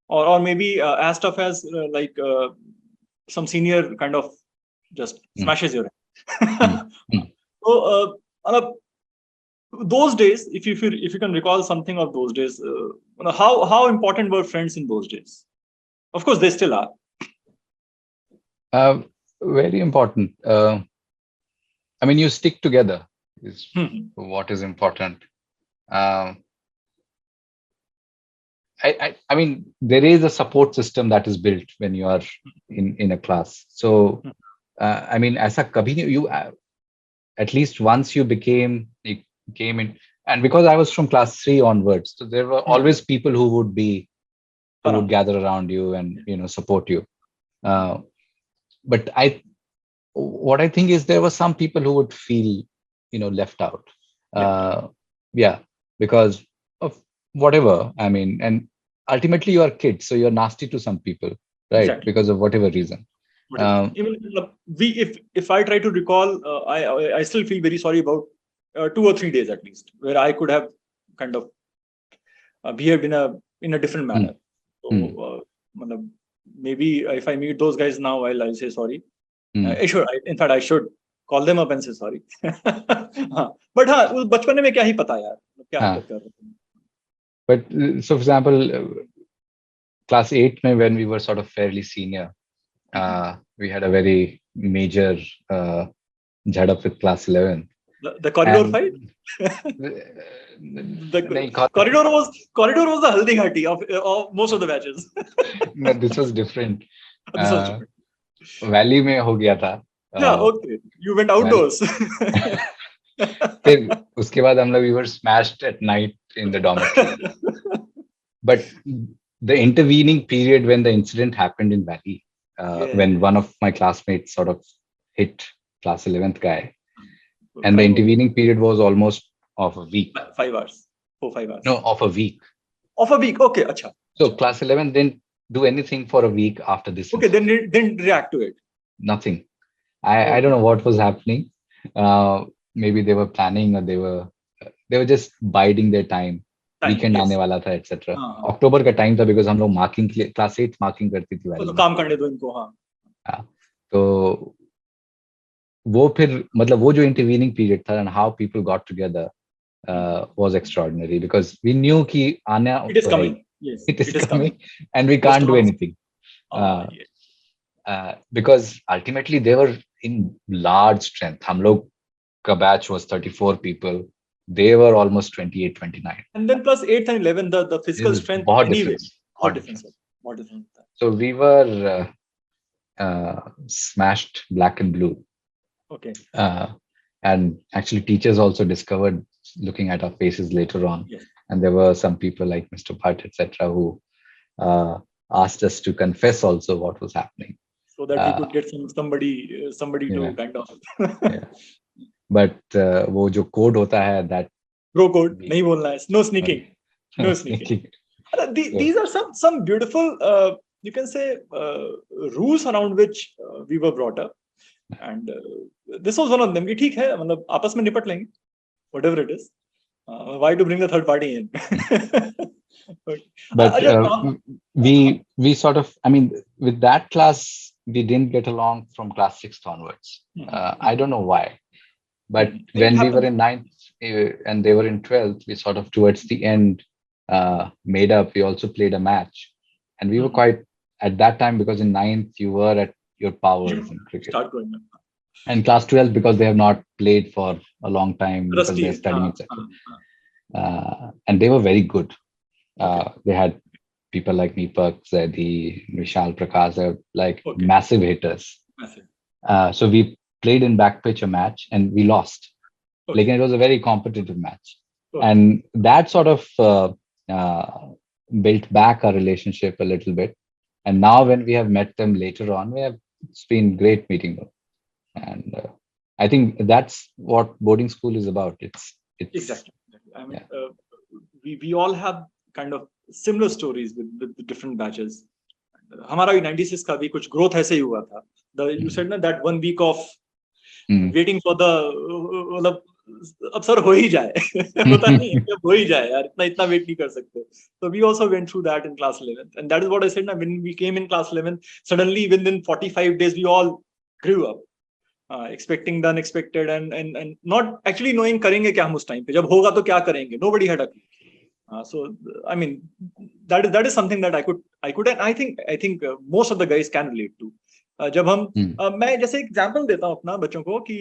Or maybe as tough as like some senior kind of just smashes your head. So those days, if you can recall something of those days, how important were friends in those days? Of course, they still are. Very important. I mean, you stick together is what is important. I mean, there is a support system that is built when you are in a class. So, I mean, ऐसा कभी नहीं, you at least once you came in, and because I was from class 3 onwards, so there were always people who would gather around you and support you. But what I think is there were some people who would feel left out. Yeah, because of whatever. I mean, and ultimately you are kids, so you're nasty to some people, right? Exactly. Because of whatever reason. Even if I try to recall, I still feel very sorry about 2 or 3 days at least, where I could have kind of behaved in a different manner. So maybe if I meet those guys now, I'll say sorry. In fact, I should call them up and say sorry. But उस बचपन में क्या ही पता यार, क्या हरकत कर रहे थे. But so for example, class 8 when we were sort of fairly senior, we had a very major jhadap with class 11. The corridor fight? The corridor was the haldi ghati of most of the batches. No, this was different. This was different. Valley में हो गया था. Yeah, okay. You went outdoors. फिर उसके बाद हम लोग we were smashed at night in the dormitory. But the intervening period when the incident happened in Valley, when one of my classmates sort of hit class 11th guy, and the intervening period was almost of a week. 5 hours. 4-5 hours. No, of a week. Of a week, okay, acha. So class 11 didn't do anything for a week after this. Okay, then didn't react to it. Nothing. I don't know what was happening. Maybe they were planning or they were just biding their time. Weekend आने वाला था, etc. अक्टूबर का time था because हम लोग marking class 8 marking करती थी वाली. तो काम करने दो इनको. हाँ. तो वो फिर मतलब वो जो intervening period था and how people got together was extraordinary because we knew कि आना. It is coming. Yes, it is coming, and we can't do anything. Because ultimately they were in large strength. हम लोग का batch was 34 people. They were almost 28, 29. And then plus 8th and 11th, the physical strength. बहुत anyway. difference. So we were smashed black and blue. Okay. And actually teachers also discovered looking at our faces later on. Yes. And there were some people like Mr. Bhatt, etc., who asked us to confess also what was happening. So that we could get somebody to kind of. Yeah. But वो जो code होता है that. Bro code, नहीं बोलना है. No sneaking. No sneaking. These are some beautiful, you can say, rules around which we were brought up. And this was one of them. कि ठीक है, मतलब आपस में निपट लेंगे, whatever it is. Why to bring the third party in? But we sort of, I mean, with that class, we didn't get along from class 6th onwards. I don't know why. But when we were in 9th and they were in 12th, we sort of towards the end made up. We also played a match. And we were quite, at that time, because in 9th, you were at your powers in cricket. Start going up. And class 12, because they have not played for a long time, because they're studying, etc. And they were very good. They had people like Deepak, Zaidi, Vishal Prakash, like massive hitters. Massive. So we played in back pitch a match and we lost. Like it was a very competitive match. And that sort of built back our relationship a little bit. And now when we have met them later on, it's been great meeting them. And I think that's what boarding school is about. It's exactly. I mean, we all have kind of similar stories with the different batches. हमारा भी 96 का भी कुछ growth ऐसे ही हुआ था. You said that 1 week of waiting for the अब sir हो ही जाए होता नहीं है, अब हो ही जाए यार, इतना वेट नहीं कर सकते. So we also went through that in class 11th, and that is what I said. When we came in class 11th, suddenly within 45 days we all grew up, expecting the unexpected, and not actually knowing करेंगे क्या हम उस time पे, जब होगा तो क्या करेंगे. Nobody had a clue. So I mean that is something that I could and I think most of the guys can relate to. जब हम मैं जैसे एग्जांपल देता हूँ अपना बच्चों को कि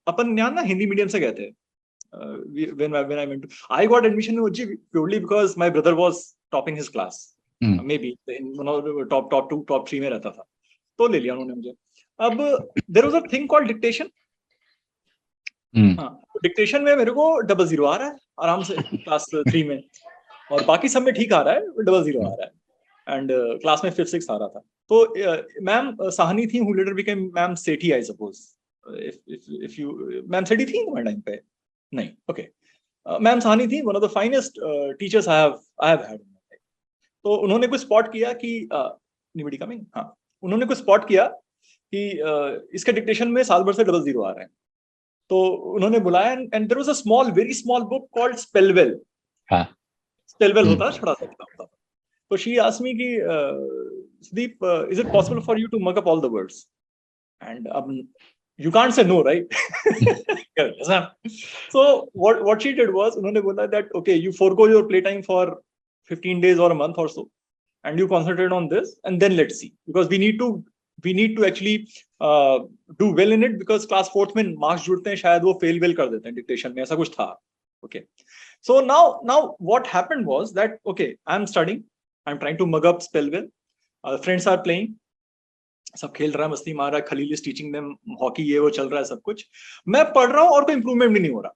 अपन यहाँ ना हिंदी मीडियम से गए थे. When I went to, I got admission in OG purely because my brother was topping his class. Maybe in one of the top 2, top 3 में रहता था, तो ले लिया उन्होंने मुझे. अब there was a thing called dictation. Dictation में मेरे को 00 आ रहा है आराम से क्लास 3 में, और बाकी सब में ठीक आ रहा है, 00 आ रहा है. एंड क्लास में 5th 6th आ रहा था. तो मैम साहनी थी, who later became ma'am Sethi, I suppose. If you ma'am Sethi थी तुम्हारे टाइम पे? नहीं, ओके. मैम साहनी थी, one of the finest teachers I have had in my life. तो उन्होंने कुछ स्पॉट किया कि anybody coming? हाँ, उन्होंने कुछ स्पॉट किया कि इसके डिक्टेशन में साल भर से 00 आ रहे हैं. तो उन्होंने बुलाया, and there was a small, very small book called Spellwell. हाँ, स्पेलवेल होता है छोटा सा किताब होता. तो शी आस्क्ड मी कि Sudeep, is it possible for you to muck up all the words? And अब you can't say no, right? So what she did was, उन्होंने बोला that okay, you forego your playtime for 15 days or a month or so, and you concentrate on this, and then let's see, because we need to actually do well in it, because class 4th में marks जुड़ते हैं, शायद वो fail कर देते हैं dictation में, ऐसा कुछ था. Okay, so now what happened was that okay, I'm studying, I'm trying to mug up spell well, friends are playing, सब खेल रहा है, मस्ती मार रहा है, Khalil is teaching them hockey, ये वो चल रहा है सब कुछ. मैं पढ़ रहा हूँ और कोई इंप्रूवमेंट भी नहीं हो रहा.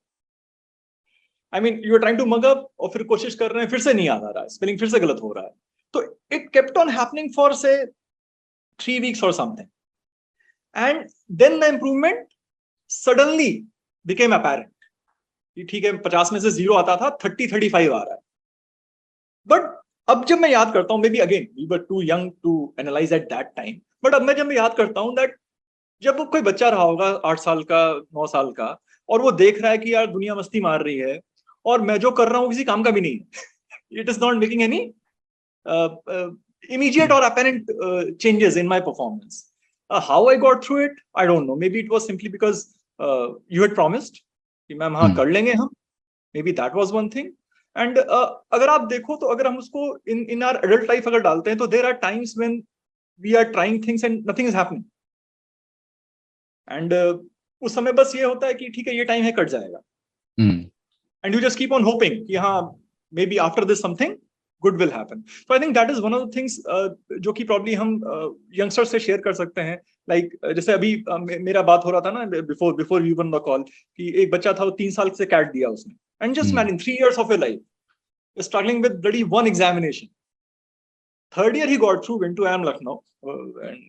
I mean you are trying to mug up, और फिर कोशिश कर रहे हैं, फिर से नहीं आ रहा है, स्पेलिंग फिर से गलत हो रहा है. तो it kept on happening for से 3 weeks or something, and then the improvement suddenly became apparent. ठीक है, 50 में से 0 आता था, 30-35 आ रहा है. बट अब जब मैं याद करता हूँ, maybe again we were too young to analyse at that time, but अब मैं जब मैं याद करता हूँ दैट जब कोई बच्चा रहा होगा 8 साल का, 9 साल का, और वो देख रहा है कि यार दुनिया मस्ती मार रही है, और मैं जो कर रहा हूँ किसी काम का भी नहीं है, it is not making any immediate or apparent changes in my performance. How I got through it, I don't know. Maybe it was simply because you had promised कि मैम हाँ कर लेंगे हम. Maybe that was one thing. And अगर आप देखो तो अगर हम उसको in our adult life अगर डालते हैं, तो there are times when we are trying things and nothing is happening. And उस समय बस ये होता है कि ठीक है, ये टाइम है, कट जाएगा. And you just keep on hoping कि हाँ maybe after this something good will happen. So I think that is one of the things जो कि probably हम youngsters से share कर सकते हैं. Like जैसे अभी मेरा बात हो रहा था ना before you were on the call, कि एक बच्चा था, वो 3 साल से CAT दिया उसने, and just imagine 3 years of your life struggling with bloody one examination. 3rd year he got through, went to IIM Lucknow,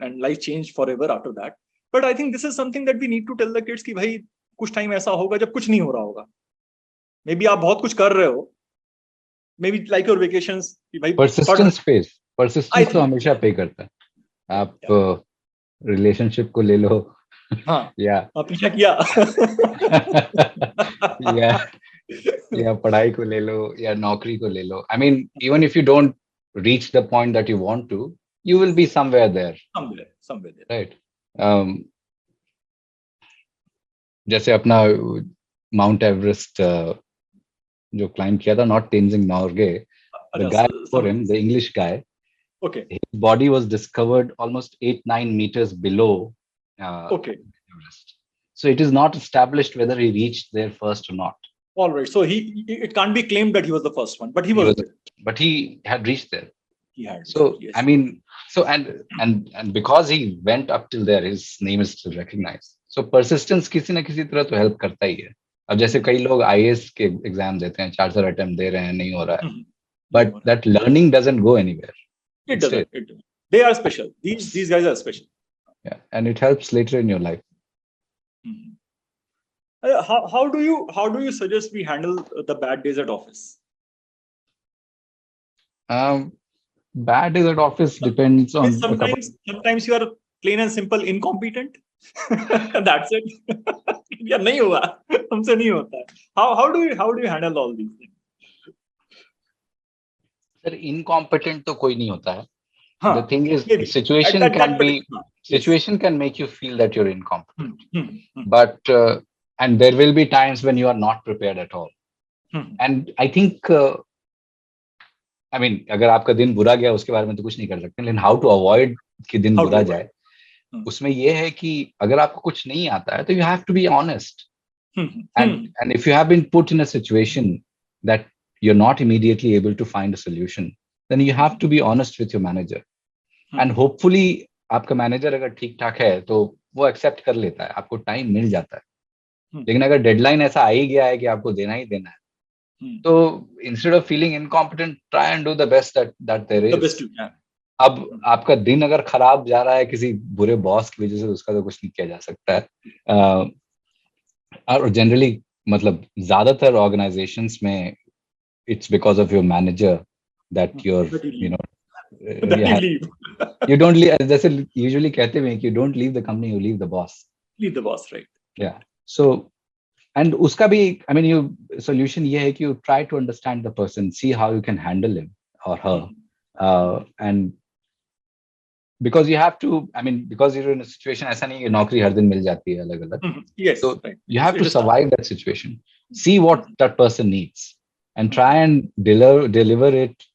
and life changed forever after that. But I think this is something that we need to tell the kids कि भाई कुछ time ऐसा होगा जब कुछ नहीं हो रहा होगा. Maybe आप बहुत कुछ कर रहे हो, maybe like your vacations, कि भाई persistence तो हमेशा पे करता है. आप रिलेशनशिप को ले लो, हाँ, या पीछा किया या पढ़ाई को ले लो, या नौकरी को ले लो. I mean, even if you don't reach the point that you want to, you will be somewhere there. Somewhere there. Right. जैसे अपना माउंट एवरेस्ट जो क्लाइंब किया था, not Tenzing Norgay, the guy before him, the English guy, okay, his body was discovered almost 8-9 meters below okay, Everest. So it is not established whether he reached there first or not. All right. So it can't be claimed that he was the first one, but he was there. But he had reached there. He had. So yes. I mean, so and because he went up till there, his name is still recognized. So persistence किसी ना किसी तरह तो help करता ही है. अब जैसे कई लोग IAS के एग्जाम देते हैं, 4 साल अटेम्प्ट दे रहे हैं, नहीं हो रहा है, but that learning doesn't go anywhere. It doesn't. They are special. These guys are special. Yeah, and it helps later in your life. How do you suggest we handle the bad days at office? Bad days at office depends on. Sometimes you are plain and simple incompetent. That's it. या नहीं हुआ, हमसे नहीं होता है. How do you handle all these things? Sir incompetent तो कोई नहीं होता है. हाँ, The thing is, maybe. situation At can that be particular- yes. situation can make you feel that you're incompetent, Hmm. but and there will be times when you are not prepared at all. And I think I mean अगर आपका दिन बुरा गया उसके बारे में तो कुछ नहीं कर सकते, लेकिन how to avoid कि दिन How to बुरा avoid. जाए, उसमें ये है कि अगर आपको कुछ नहीं आता है तो you have to be honest. And if you have been put in a situation that you're not immediately able to find a solution, then you have to be honest with your manager. And hopefully आपका manager अगर ठीक ठाक है तो वो accept कर लेता है, आपको टाइम मिल जाता है. लेकिन अगर डेडलाइन ऐसा आ ही गया है कि आपको देना ही देना है, तो instead of feeling incompetent, try and do the best that there The is. best you can. अब आपका दिन अगर खराब जा रहा है किसी बुरे बॉस की वजह से, उसका तो कुछ नहीं किया जा सकता है. और जनरली मतलब ज्यादातर ऑर्गेनाइजेशंस में it's because of your manager that your you know That you leave. you don't leave, जैसे यूजुअली कहते हैं कि you don't leave the company, you leave the boss. Leave the boss, right? Yeah. So and उसका भी I mean you solution ये है कि you try to understand the person, see how you can handle him or her. And because you have to, I mean because you're in a situation, ऐसा नहीं कि नौकरी हर दिन मिल जाती है अलग अलग. Yes, So right. you have It to is tough. survive that situation, see what that person needs and try and deliver it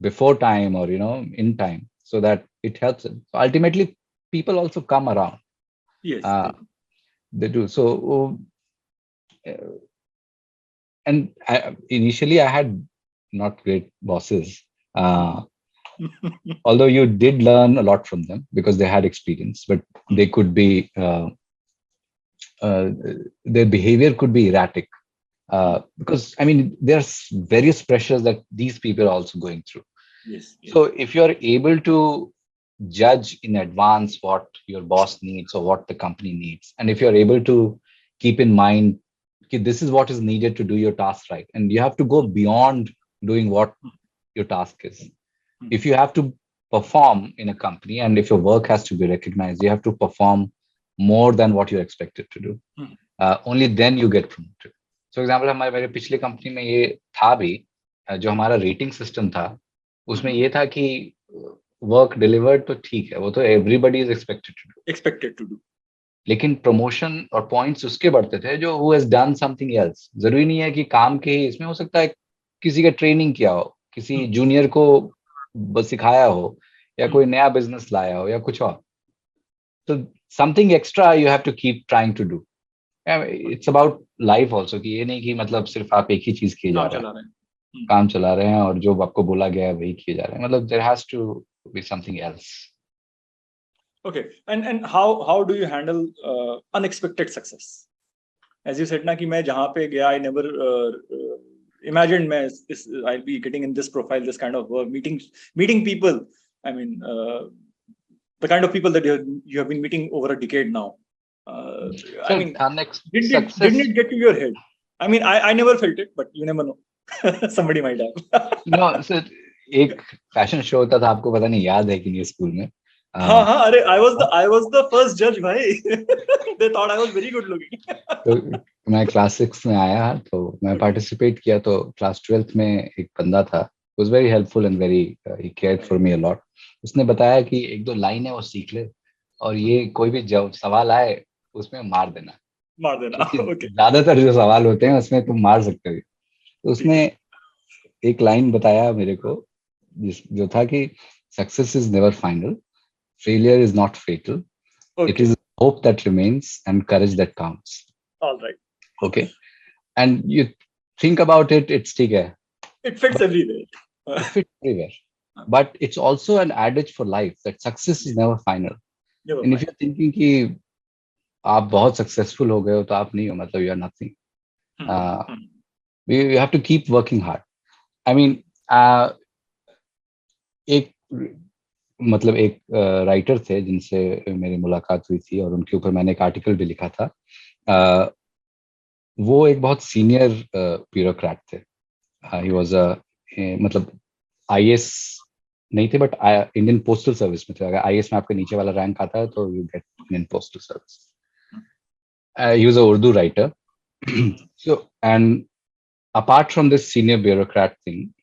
before time or in time, so that it helps them. So ultimately people also come around. Yes. They do. So and initially I had not great bosses, although you did learn a lot from them because they had experience, but they could be their behavior could be erratic, because I mean there's various pressures that these people are also going through. Yes. So if you're able to judge in advance what your boss needs or what the company needs, and if you're able to keep in mind okay, this is what is needed to do your task right, and you have to go beyond doing what your task is. If you have to perform in a company and if your work has to be recognized, you have to perform more than what you're expected to do. Only then you get promoted. So example, हमारे मेरे पिछले company में ये था भी, जो हमारा rating system था उसमें ये था कि वर्क डिलीवर्ड तो ठीक है, वो तो everybody is expected to do, लेकिन प्रमोशन और पॉइंट्स उसके बढ़ते थे जो who has done something else. जरूरी नहीं है कि काम के ही, इसमें हो सकता है किसी का ट्रेनिंग किया हो, किसी जूनियर को बस सिखाया हो, या कोई नया बिजनेस लाया हो या कुछ और. तो something extra you have to keep trying to do. It's about life also, कि ये नहीं कि मतलब सिर्फ आप एक ही चीज किए जा रहे हैं, काम चला रहे हैं और जो आपको बोला गया है वही किए जा रहे हैं. मतलब there has to be something else. Okay, and how do you handle unexpected success? As you said ना कि मैं जहाँ पे गया, I never imagined मैं I'll be getting in this profile, this kind of work, meeting people. I mean, the kind of people that you have been meeting over a decade now. I mean, didn't it get to your head? I mean, I never felt it, but you never know. Somebody might have. No, so एक fashion show होता था, आपको पता नहीं याद है कि नहीं स्कूल में? हाँ, अरे I was the first judge भाई. They thought I was very good looking. तो मैं क्लास 6 में आया तो मैं पार्टिसिपेट किया. तो क्लास 12th में एक बंदा था, was very helpful and very he cared for me a lot. उसने बताया कि एक दो लाइन है वो सीख ले और ये कोई भी जब सवाल आए उसमें मार देना. Okay. ज्यादातर जो सवाल होते हैं उसमें तुम मार सकते हो. तो उसने एक लाइन बताया मेरे को जो था कि success is never final, failure is not fatal, it is hope that remains and courage that counts. Alright. Okay. And you think about it, it's ठीक है. It fits everywhere. It fits everywhere. But it's also an adage for life that success is never final. And if you're thinking कि आप बहुत successful हो गए हो तो आप नहीं हो, मतलब you are nothing. You have to keep working hard. I mean, एक राइटर थे जिनसे मेरी मुलाकात हुई थी और उनके ऊपर मैंने एक आर्टिकल भी लिखा था. वो एक बहुत सीनियर ब्यूरोक्रेट थे. ही वाज मतलब आईएएस नहीं थे, बट इंडियन पोस्टल सर्विस में थे. अगर आईएएस में आपके नीचे वाला रैंक आता है तो you get Indian postal service. He was a Urdu writer. So, and apart from this senior bureaucrat thing,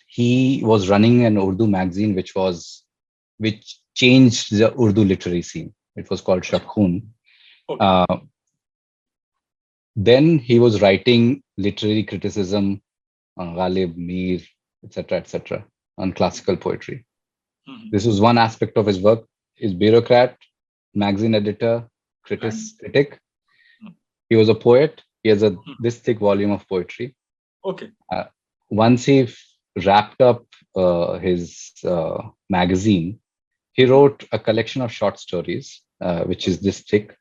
he was running an Urdu magazine which changed the Urdu literary scene. It was called Shakhoon. Okay. Then he was writing literary criticism on Ghalib, Mir, etc., on classical poetry. This was one aspect of his work. He's bureaucrat, magazine editor, critic. He was a poet. He has this thick volume of poetry. Okay. Once he wrapped up his magazine, he wrote a collection of short stories, which is this thick.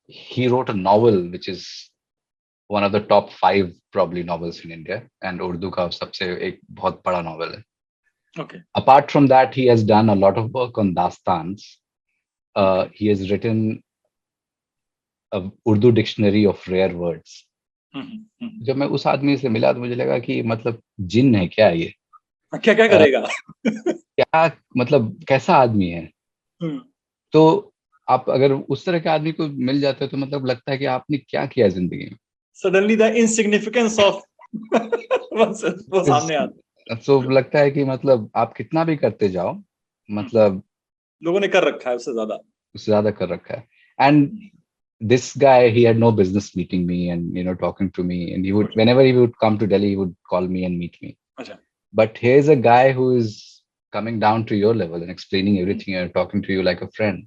He wrote a novel, which is one of the top 5 probably novels in India, and Urdu ka sabse ek bahut bada novel hai. Okay. Apart from that, he has done a lot of work on dastans. He has written a Urdu dictionary of rare words. जब मैं उस आदमी से मिला तो मुझे लगा कि मतलब जिन है क्या ये, क्या क्या करेगा, क्या मतलब कैसा आदमी है. तो आप अगर उस तरह के आदमी को मिल जाते हो तो मतलब लगता है कि आपने क्या किया जिंदगी में. Suddenly the insignificance of वो सामने आता है. तो लगता है कि मतलब आप कितना भी करते जाओ, मतलब लोगों ने कर रखा है उससे ज्यादा कर रखा है. And this guy, he had no business meeting me and talking to me, and he would, whenever he would come to Delhi, he would call me and meet me. But here's a guy who is coming down to your level and explaining everything and talking to you like a friend,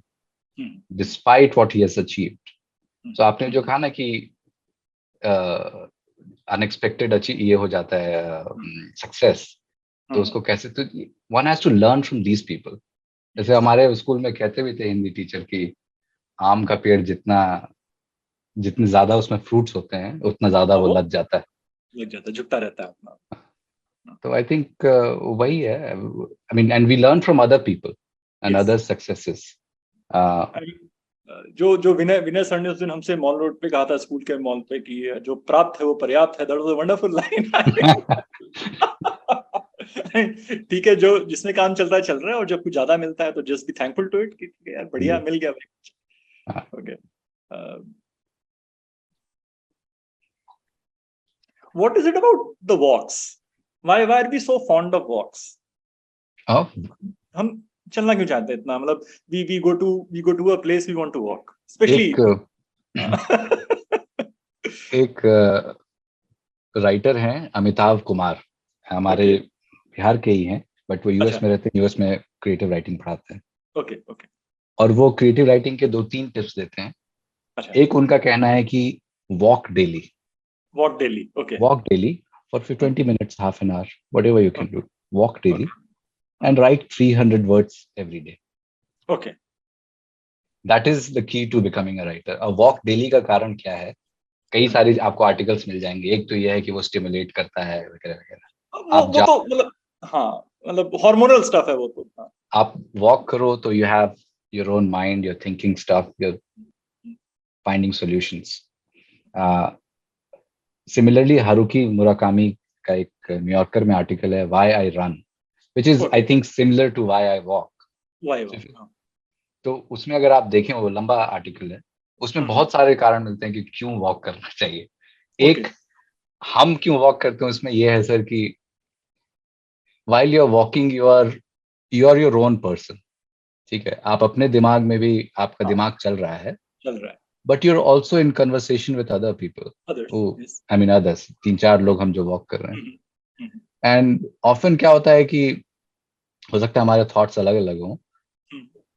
despite what he has achieved. So आपने जो कहा ना कि unexpected ये हो जाता है success, तो उसको कैसे, तो one has to learn from these people. जैसे हमारे स्कूल में कहते भी थे हिंदी टीचर की आम का पेड़ जितने ज्यादा उसमें फ्रूट्स होते हैं उतना ज्यादा वो लग जाता है, झुकता रहता है अपना. तो आई थिंक वही है. I mean, and we learn from other people and other successes. जो विनय सर ने उस दिन हमसे मॉल रोड पे कहा था, स्कूल के मॉल पे, कि जो प्राप्त है वो पर्याप्त है. That was a wonderful line. ठीक है, जो जिसमें काम चलता है चल रहा है, और जब कुछ ज्यादा मिलता है तो just be thankful to it कि यार बढ़िया मिल गया भाई. Okay. What is it about the walks? Why are we so fond of walks? हम चलना क्यों चाहते हैं इतना? मतलब we go to a place we want to walk, especially एक राइटर हैं अमिताभ कुमार, हमारे बिहार के ही हैं, बट वो यूएस में रहते हैं, यूएस में क्रिएटिव राइटिंग पढ़ाते हैं. ओके. और वो क्रिएटिव राइटिंग के 2-3 टिप्स देते हैं. एक उनका कहना है कि walk daily. Okay. Walk daily for 20 minutes, half an hour, whatever you can do. Walk daily and write 300 words every day. Okay. That is the key to becoming a writer. A walk daily का कारण क्या है? कई सारे आपको articles मिल जाएंगे. एक तो यह है कि वो स्टिमुलेट करता है वगैरह वगैरह. वो तो मतलब हाँ, मतलब हार्मोनल स्टफ है वो तो. आप वॉक करो तो you have your own mind, you're thinking stuff, you're finding solutions. Similarly, Haruki Murakami का एक न्यूयॉर्कर में आर्टिकल है Why I Run, which is I think similar to Why I Walk. तो उसमें अगर आप देखें, वो लंबा आर्टिकल है, उसमें बहुत सारे कारण मिलते हैं कि क्यों वॉक करना चाहिए. एक, हम क्यों वॉक करते हैं, उसमें ये है सर कि while you're walking you are your own person. ठीक है, आप अपने दिमाग में भी, आपका दिमाग चल रहा है, but you're also in conversation with other people. Others. 3-4 लोग हम जो वॉक कर रहे हैं. And often क्या होता है कि हो सकता है हमारे थॉट्स अलग अलग हों,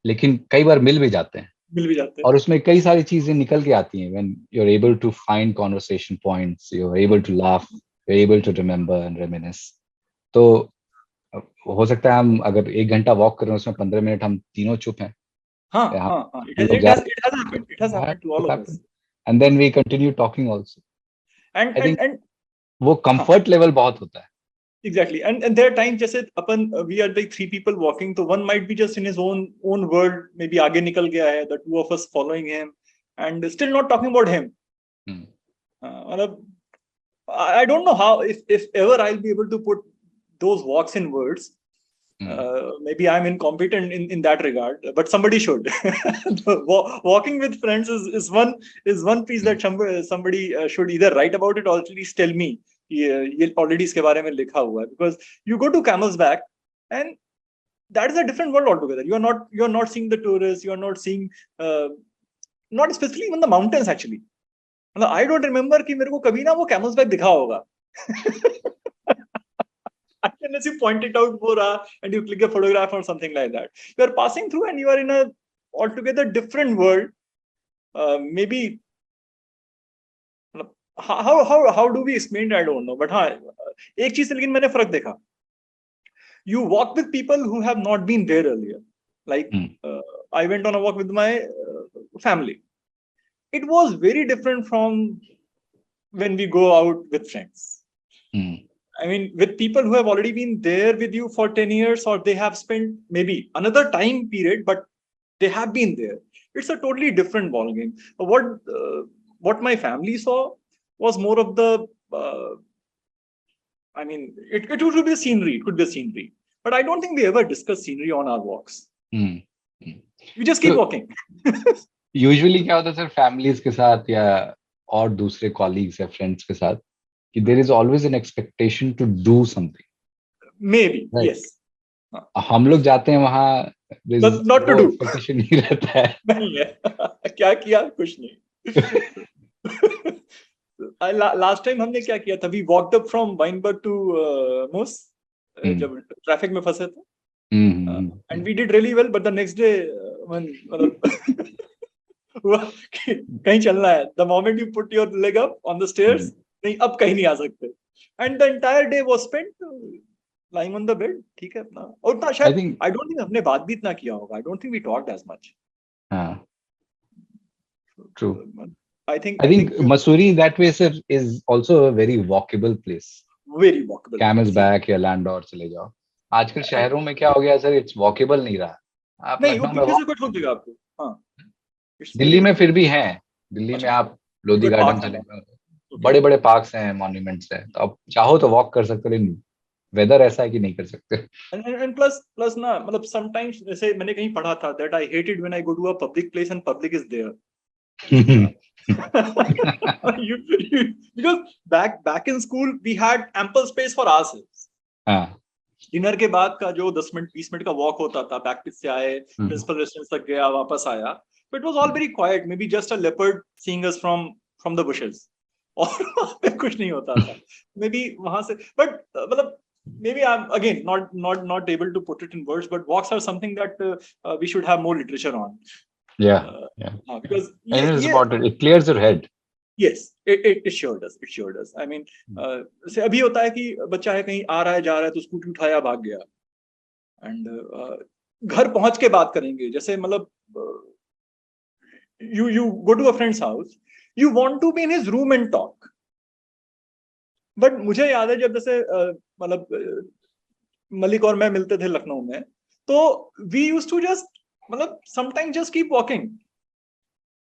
लेकिन कई बार मिल भी जाते हैं और उसमें कई सारी चीजें निकल के आती हैं. When you're able to find conversation points, you're able to laugh, you're able to remember and reminisce. तो हो सकता है हम अगर 1 घंटा वॉक कर रहे हैं, उसमें 15 मिनट हम तीनों चुप हैं. It has happened to all of us. And then we continue talking also. And I think वो comfort level बहुत होता है. Exactly. And there are times जैसे अपन we are like 3 people walking, so one might be just in his own world, maybe आगे निकल गया है, the 2 of us following him and still not talking about him. मतलब I don't know how, if ever I'll be able to put those walks in words, Maybe I'm incompetent in that regard, but somebody should. Walking with friends is one piece that somebody should either write about it or at least tell me. ये already इसके बारे में लिखा हुआ है, because you go to Camel's Back and that is a different world altogether. You are not seeing the tourists. You are not seeing not especially even the mountains actually. I don't remember कि मेरे को कभी ना वो Camel's Back दिखा होगा. Unless you point it out more and you click a photograph or something like that. You are passing through and you are in a altogether different world. Maybe how do we explain it? I don't know. But एक चीज लेकिन मैंने फर्क देखा. You walk with people who have not been there earlier. Like I went on a walk with my family. It was very different from when we go out with friends. I mean, with people who have already been there with you for 10 years, or they have spent maybe another time period, but they have been there. It's a totally different ballgame. What my family saw was more of the, I mean, it could be scenery. It could be scenery. But I don't think we ever discuss scenery on our walks. We just keep walking. Usually क्या होता है sir, families के साथ या और दूसरे colleagues या friends के साथ, कि there is always an expectation to do something. Maybe, right? Yes. हम लोग जाते हैं वहाँ, not to do. Expectation नहीं रहता है. नहीं है. क्या किया? कुछ नहीं. Last time हमने क्या किया था? We walked up from Weinberg to Moose. जब traffic में फंसे थे. And we did really well, but the next day when कहीं चलना है, the moment you put your leg up on the stairs, नहीं अब कहीं नहीं आ सकते. And the entire day was spent lying on the bed. ठीक है अपना. और उतना शायद I don't think हमने बात भी इतना किया होगा. I don't think we talked as much. True. I think Mussoorie in that way, sir, is also a very walkable place. Very walkable. Camel's Back या Landor चले जाओ. आजकल शहरों में क्या हो गया सर, it's walkable नहीं रहा. आप नहीं, वो पीछे से कुछ हो जाएगा आपको. हाँ. दिल्ली में फिर भी हैं. दिल्ली में आप लोधी गार्डन चले जाओ. बड़े बड़े पार्क्स हैं, मॉन्यूमेंट्स हैं, तो आप चाहो तो वॉक कर सकते हो, लेकिन वेदर ऐसा है कि नहीं कर सकते. And plus ना, मतलब sometimes जैसे मैंने कहीं पढ़ा था that I hate it when I go to a public place and public is there. Because back in school we had ample space for ourselves. Dinner के बाद का जो 10 मिनट 20 मिनट का वॉक होता था, प्रैक्टिस से आए, प्रिंसिपल रेसिडेंस तक गया, वापस आया, but it was all very quiet, maybe just a leopard seeing us from the bushes. और कुछ नहीं होता था. Maybe वहां से, but मतलब maybe I'm again not able to put it in words, but walks are something that we should have more literature on. Yeah. Because it is important. It clears your head. Yes, it sure does. It sure does. I mean, से अभी होता है कि बच्चा है कहीं आ रहा है, जा रहा है, तो स्कूटी उठाया भाग गया. And घर पहुंच के बात करेंगे. जैसे मतलब you go to a friend's house, you want to be in his room and talk. But मुझे याद है जब जैसे मतलब मलिक और मैं मिलते थे लखनऊ में, तो we used to just मतलब sometimes just keep walking.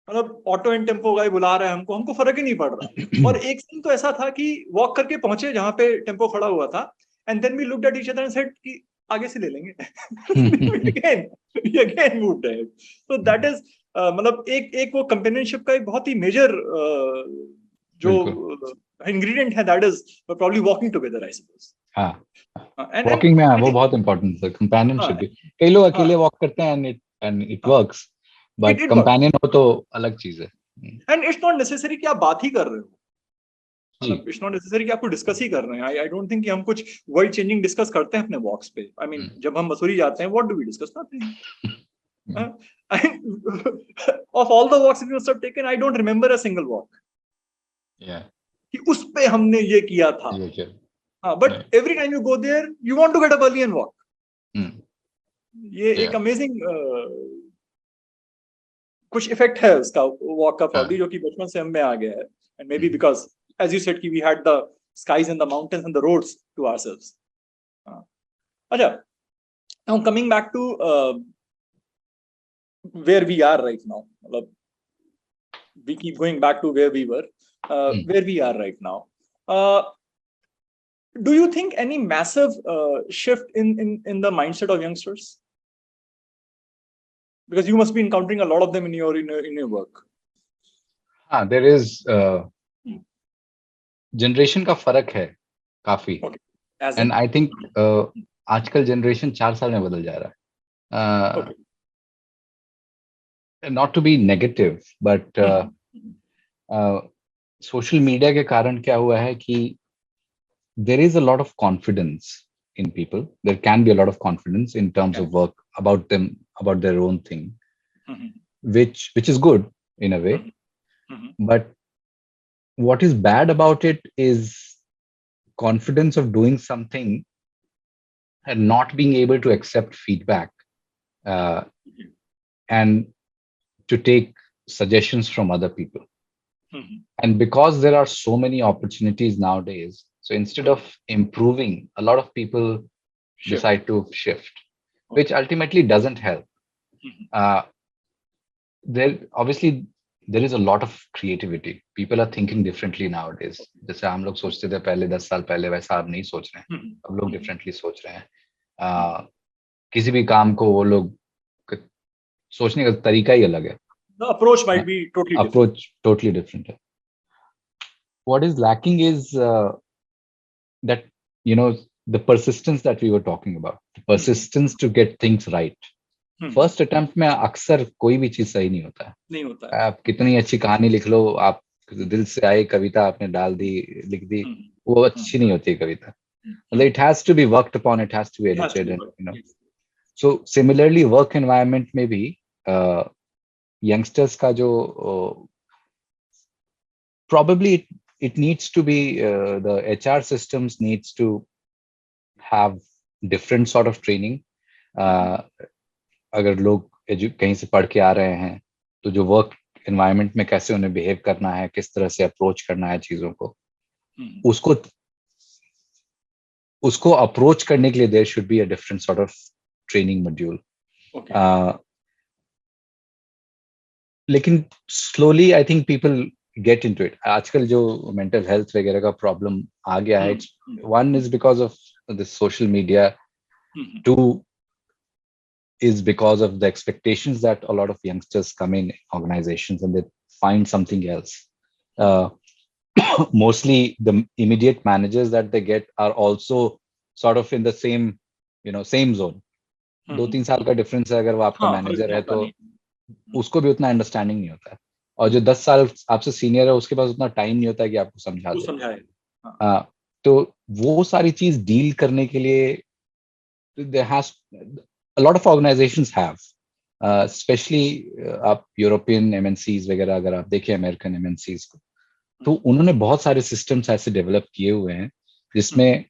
मतलब ऑटो एंड टेम्पो गाय बुला रहा है हमको फर्क ही नहीं पड़ रहा. और एक दिन तो ऐसा था कि वॉक करके पहुंचे जहां पे टेम्पो खड़ा हुआ था, and then we looked at each other and said कि आगे से ले लेंगे. again moved ahead. So that is मतलब एक वो कंपेनियनशिप का एक बहुत ही मेजर जो इंग्रेडिएंट है, that is probably walking together, I suppose. Walking में वो बहुत इंपॉर्टेंट है, कंपेनियनशिप भी. कई लोग अकेले वॉक करते हैं and it works. But companion हो तो अलग चीज है. And it's not necessary कि आप बात ही कर रहे हो. It's not necessary कि आपको डिस्कस ही कर रहे हैं. I don't think कि हम कुछ वर्ल्ड चेंजिंग डिस्कस करते हैं अपने वॉक्स पे. I mean, जब हम मसूरी जाते हैं, what do we discuss? Nothing. Of all the walks we must have taken, I don't remember a single walk. Yeah. कि उस पे हमने ये किया था. But every time you go there, you want to get up early and walk. ये एक amazing कुछ इफेक्ट है उसका वॉक का प्रॉब्ली, जो कि बचपन से हम में आ गया है. And maybe because as you said कि we had the skies and the mountains and the roads to ourselves. अच्छा, now coming back to where we are right now. मतलब we keep going back to where we were, where we are right now. Do you think any massive shift in the mindset of youngsters? Because you must be encountering a lot of them in your work. there is generation का फर्क है काफी. Okay. As And in? I think आजकल generation 4 साल में बदल जा रहा है. Okay. Not to be negative, but social media के कारण क्या हुआ है कि there is a lot of confidence in people. There can be a lot of confidence in terms of work about them, about their own thing, which is good in a way. But what is bad about it is confidence of doing something and not being able to accept feedback and to take suggestions from other people. And because there are so many opportunities nowadays, so instead of improving, a lot of people decide to shift, which ultimately doesn't help. There is a lot of creativity. People are thinking differently nowadays. जैसे हम लोग सोचते थे पहले 10 साल पहले, वैसा अब नहीं सोच रहे हैं. अब लोग differently सोच रहे हैं. किसी भी काम को वो लोग सोचने का तरीका ही अलग है. The approach might be totally different. What is lacking is that, the persistence that we were talking about, the persistence to get things right. First attempt में अक्सर कोई भी चीज सही नहीं होता है. आप कितनी अच्छी कहानी लिख लो, आप दिल से आई कविता आपने डाल दी, लिख दी, वो अच्छी नहीं होती कविता. It has to be worked upon, it has to be edited, and So similarly, work environment में भी youngsters का जो probably it needs to be the HR systems needs to have different sort of training. अगर लोग कहीं से पढ़ के आ रहे हैं तो जो वर्क एनवायरनमेंट में कैसे उन्हें बिहेव करना है, किस तरह से अप्रोच करना है चीजों को, उसको अप्रोच करने के लिए there should be a different sort of training module. लेकिन slowly I think people get into it. आजकल जो मेंटल हेल्थ वगैरह का प्रॉब्लम आ गया है, one is because of the social media, two is because of the expectations that a lot of youngsters come in organizations and they find something else. Mostly the immediate managers that they get are also sort of in the same, same zone. 2-3 साल का difference है. अगर वो आपका manager है तो उसको भी उतना अंडरस्टैंडिंग नहीं होता है, और जो 10 साल आपसे सीनियर है उसके पास उतना टाइम नहीं होता है कि आपको समझाए. तो वो सारी चीज डील करने के लिए there has a lot of organizations have, especially आप यूरोपियन MNCs वगैरह अगर आप देखें, अमेरिकन MNCs को, तो उन्होंने बहुत सारे सिस्टम्स ऐसे डेवलप किए हुए हैं जिसमें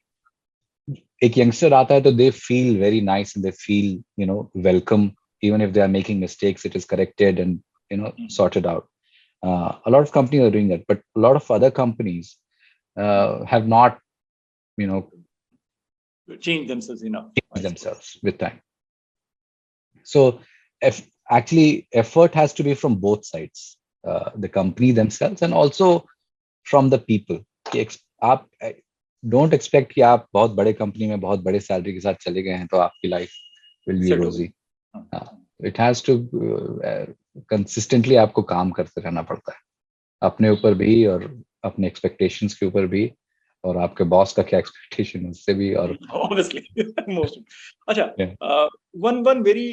एक यंगस्टर आता है तो they feel very nice and they feel welcome. Even if they are making mistakes, it is corrected and sorted out. A lot of companies are doing that, but a lot of other companies have not changed themselves themselves with time. So actually effort has to be from both sides, the company themselves and also from the people. आप don't expect कि आप बहुत बड़े company में बहुत बड़े salary के साथ चले गए हैं तो आपकी life will be rosy. It has to consistently आपको काम करते रहना पड़ता है, अपने ऊपर भी और अपने एक्सपेक्टेशंस के ऊपर भी, और आपके बॉस का क्या एक्सपेक्टेशन है उससे भी. और obviously most. Acha, one very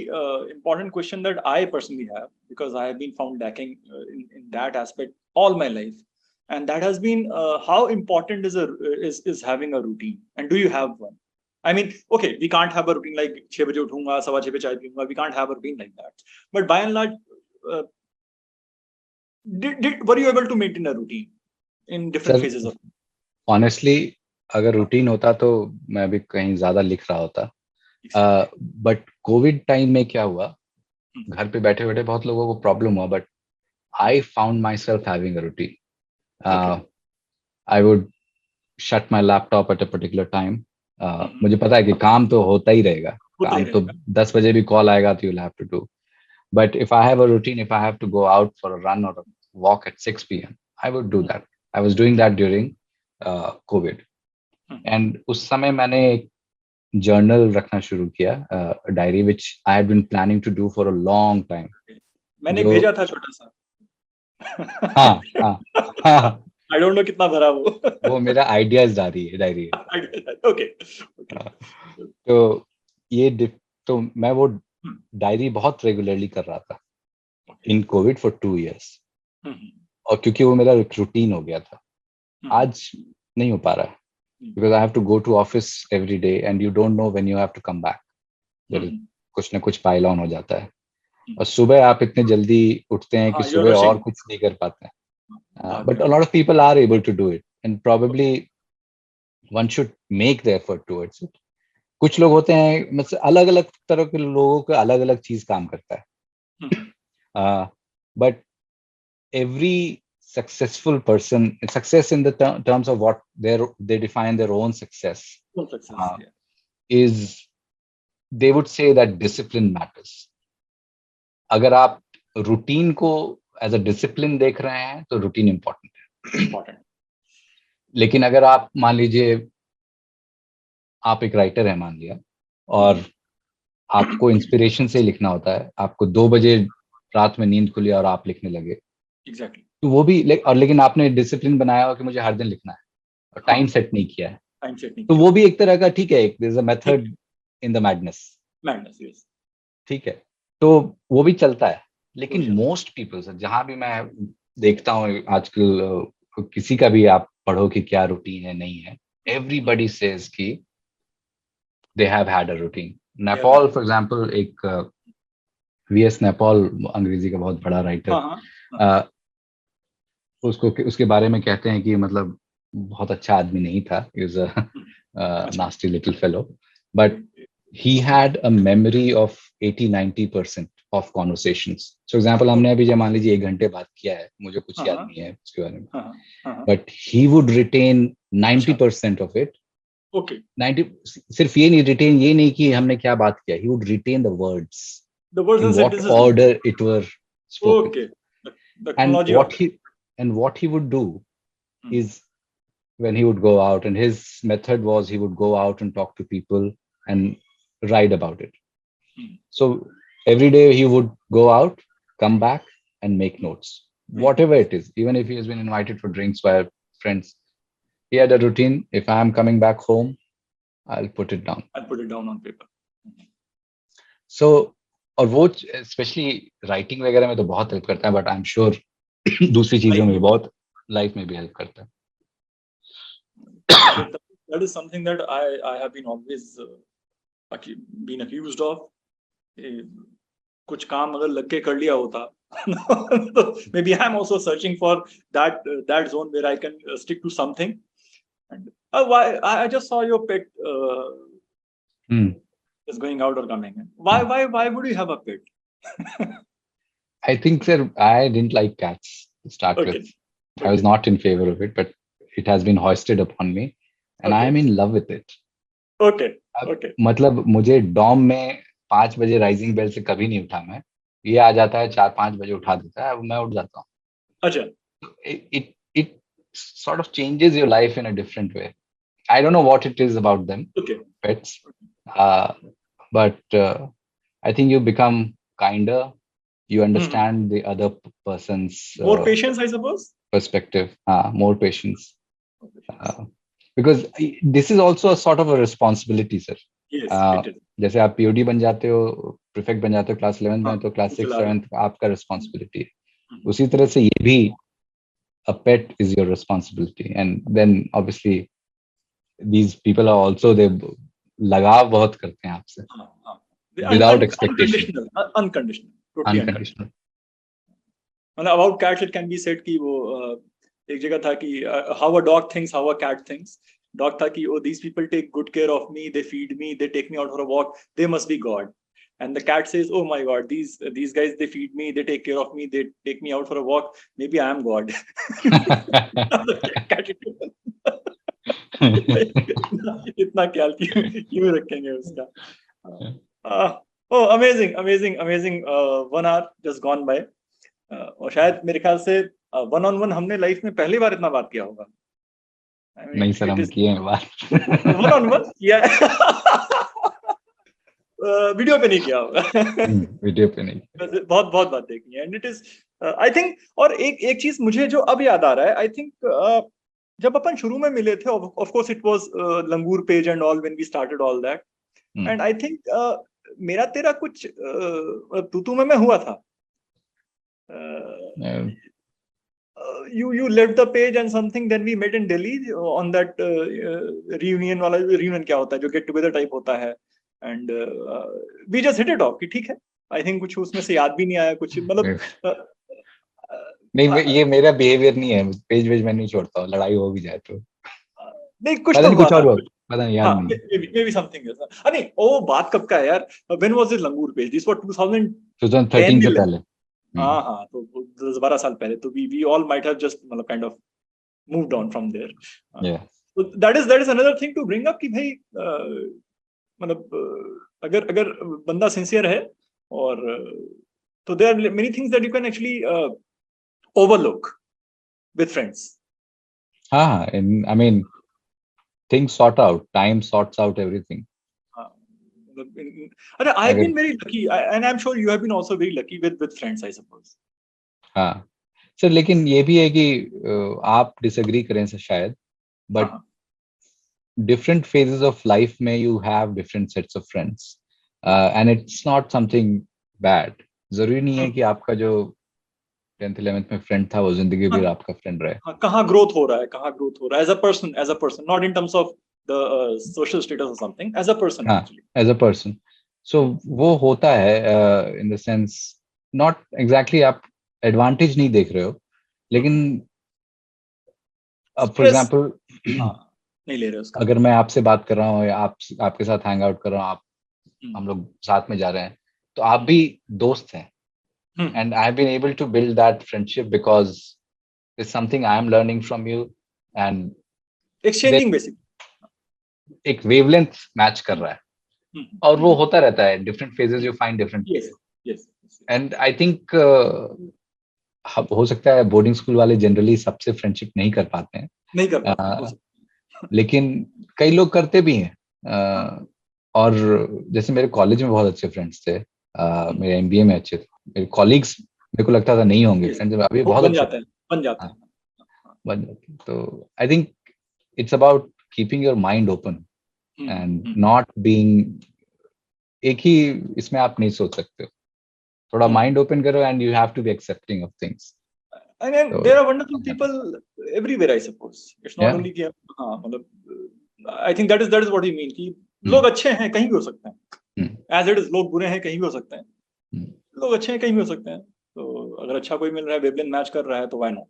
important question that I personally have, because I have been found lacking in that aspect all my life, and that has been how important is having a routine, and do you have one? I mean, okay, we can't have a routine like 6 baje uthunga, 6:15 pe chai piyunga. We can't have a routine like that. But by and large, were you able to maintain a routine in different phases of? Honestly, अगर routine होता तो मैं भी कहीं ज्यादा लिख रहा होता. बट कोविड टाइम में क्या हुआ, घर पे बैठे बैठे बहुत लोगों को प्रॉब्लम हुआ, but I found my self having a routine. I would shut my laptop at a particular time. मुझे पता है कि काम तो होता ही रहेगा, काम तो 10 बजे भी कॉल आएगा तो you'll have to do. But if I have a routine, if I have to go out for a run or a walk at 6 p.m, I would do that. I was doing that during COVID. And उस समय मैंने एक journal रखना शुरू किया, diary which I had been planning to do for a long time. मैंने जो भेजा था छोटा सा. हाँ हाँ हाँ, आई डोंट नो कितना भरा वो. वो मेरा आइडियाज डायरी है. ओके. तो तो मैं वो डायरी बहुत रेगुलरली कर रहा था इन कोविड फॉर 2 years. और क्योंकि वो मेरा रूटीन हो गया था. आज नहीं हो पा रहा है because I have to go to office every day and you don't know when you have to come back. कुछ ना कुछ पाइल ऑन हो जाता है. और सुबह आप इतने जल्दी उठते हैं कि सुबह और कुछ नहीं कर पाते हैं. But a lot of people are able to do it and probably one should make the effort towards it. कुछ लोग होते हैं, मतलब अलग अलग तरह के लोगों का अलग अलग चीज काम करता है. But every successful person, success in the terms of what they define their own success, is they would say that discipline matters. अगर आप रूटीन को एज अ डिसिप्लिन देख रहे हैं तो रूटीन इंपॉर्टेंट है. लेकिन अगर आप मान लीजिए आप एक राइटर है मान लिया और आपको इंस्पिरेशन से लिखना होता है, आपको 2 बजे रात में नींद खुली और आप लिखने लगे. एग्जैक्टली. तो वो भी लेकिन आपने डिसिप्लिन बनाया हो कि मुझे हर दिन लिखना है और टाइम सेट नहीं किया है, तो वो भी एक तरह का ठीक है, there is a method in the madness. Yes, ठीक है, तो वो भी चलता है. लेकिन मोस्ट पीपल, जहां भी मैं देखता हूँ आजकल, किसी का भी आप पढ़ो कि क्या रूटीन है नहीं है, एवरीबडी सेज कि they have had a routine. Naipaul for example, एक वीएस नैपॉल अंग्रेजी का बहुत बड़ा राइटर, उसके बारे में कहते हैं कि मतलब बहुत अच्छा आदमी नहीं था. He was a nasty little fellow, but he had a memory of 80-90% of conversations. So example, हमने अभी जब मान लीजिए 1 घंटे बात किया है, मुझे कुछ याद नहीं है उसके बारे में, but he would retain 90% of it. Okay. 90 सिर्फ ये नहीं retain, ये नहीं कि हमने क्या बात किया, he would retain the words in what order it were spoken. Okay. And what he would do is when he would go out, and his method was he would go out and talk to people and write about it. So every day he would go out, come back and make notes, whatever it is. Even if he has been invited for drinks by friends, he had a routine. If I am coming back home, I'll put it down on paper. So, और वो specially writing वगैरह में तो बहुत help करता है, but I am sure दूसरी चीजों में बहुत, लाइफ में भी हेल्प करता है. That is something that I have been always been accused of. कुछ काम अगर लग के कर लिया होता तो maybe I am also searching for that zone where I can stick to something. And why I just saw your pet is going out or coming in. Why would you have a pet? I think, sir, I didn't like cats to start with. I was not in favor of it, but it has been hoisted upon me, and I am in love with it. Okay. मतलब मुझे Dom में 5 बजे rising bell से कभी नहीं उठा मैं. ये आ जाता है 4-5 बजे उठा देता है, मैं उठ जाता हूँ. अच्छा. It sort of changes your life in a different way. I don't know what it is about them, pets, but I think you become kinder. You understand the other person's more patience, I suppose. Perspective. More patience. Because this is also a sort of a responsibility, sir. Yes, it is. जैसे आप POD बन जाते हो, prefect बन जाते हो class 11 में, तो क्लास 6 7 आपका रिस्पॉन्सिबिलिटी है. उसी तरह से ये भी a pet is your responsibility, and then obviously these people are also, they लगाव बहुत करते हैं आपसे without expectation. Unconditional. Totally unconditional. And about cats it can be said कि वो एक जगह था कि how a dog thinks, how a cat thinks. Dog था कि oh, these people take good care of me, they feed me, they take me out for a walk, they must be God. And the cat says, oh my God, these guys, they feed me, they take care of me, they take me out for a walk, maybe I am God. इतना ख्याल क्यों रखेंगे उसका. Oh, amazing. 1 hour just gone by. और शायद मेरे ख्याल से 1-on-1 हमने लाइफ में पहली बार इतना बात किया होगा. I mean, नहीं सर, हम किए हैं बात वन ऑन वन किया वीडियो पे नहीं किया होगा वीडियो पे नहीं। बहुत बहुत बात देखी है and it is I think. और एक चीज मुझे जो अब याद आ रहा है, आई थिंक जब अपन शुरू में मिले थे, of course it was Langur page and all when we started all that, and I think मेरा तेरा कुछ तू में हुआ था। You left the page and something, then we met in Delhi on that reunion वाला, reunion क्या होता है जो get together type होता है, and we just hit it off कि ठीक है। I think कुछ उसमें से याद भी नहीं आया कुछ, मतलब नहीं, ये मेरा बिहेवियर नहीं है, पेज वेज मैं नहीं छोड़ता हूँ, लड़ाई हो भी जाए तो। नहीं कुछ पता तो नहीं हुआ कुछ और था। हुआ, पता नहीं, याद नहीं। maybe something else। नहीं वो बात कब का है यार? When was this langur page? This was 2013 से पहले। हाँ तो 10-12 साल पहले, तो we all might have just मतलब kind of moved on from there। So that is another thing to bring up कि भाई मतलब अगर बंदा सिंसियर है और तो there are many things that you can actually overlook with friends। हाँ, I mean things sort out, time sorts out everything। I've been very lucky, and I'm sure you have been also very lucky with friends, I suppose। हाँ sir, लेकिन ये भी है कि आप disagree करें sir शायद, but different phases of life में you have different sets of friends, and it's not something bad। जरूरी नहीं है कि आपका जो 10th 11th में फ्रेंड था वो जिंदगी भर आपका फ्रेंड रहे। कहाँ ग्रोथ हो रहा है as a person not in terms of the social status और something, as a person actually, as a person. So वो होता है in the sense, not exactly आप एडवांटेज नहीं देख रहे हो, लेकिन अब फॉर एग्जांपल नहीं ले रहे उसका। अगर मैं आपसे बात कर रहा हूँ या आपके साथ हैंग आउट कर रहा हूँ, आप हम लोग साथ में जा रहे हैं, तो आप भी दोस्त हैं, and I've been able to build that friendship because it's something I am learning from you, and exchanging basically एक wavelength मैच कर रहा है, और वो होता रहता है, different phases you find different। yes and I think हो सकता है बोर्डिंग स्कूल वाले जनरली सबसे फ्रेंडशिप नहीं कर पाते हैं, नहीं कर पाते लेकिन कई लोग करते भी हैं। और जैसे मेरे कॉलेज में बहुत अच्छे फ्रेंड्स थे, मेरे एमबीए में अच्छे थे, मेरे कॉलीग्स मेरे को लगता था नहीं होंगे फ्रेंड्स, अभी बहुत अच्छे बन जाते हैं। तो I think it's about keeping your mind open and not being एक ही इसमें आप नहीं सोच सकते हो, थोड़ा माइंड ओपन करो and you have to be accepting of things. And then there are wonderful people everywhere, I suppose। It's not only कि हाँ, मतलब I think that is what you mean कि लोग अच्छे हैं कहीं भी हो सकते हैं, as it is लोग बुरे हैं कहीं भी हो सकते हैं, लोग अच्छे हैं कहीं भी हो सकते हैं, तो अगर अच्छा कोई मिल रहा है, वेवलेंथ मैच कर रहा है, तो why not?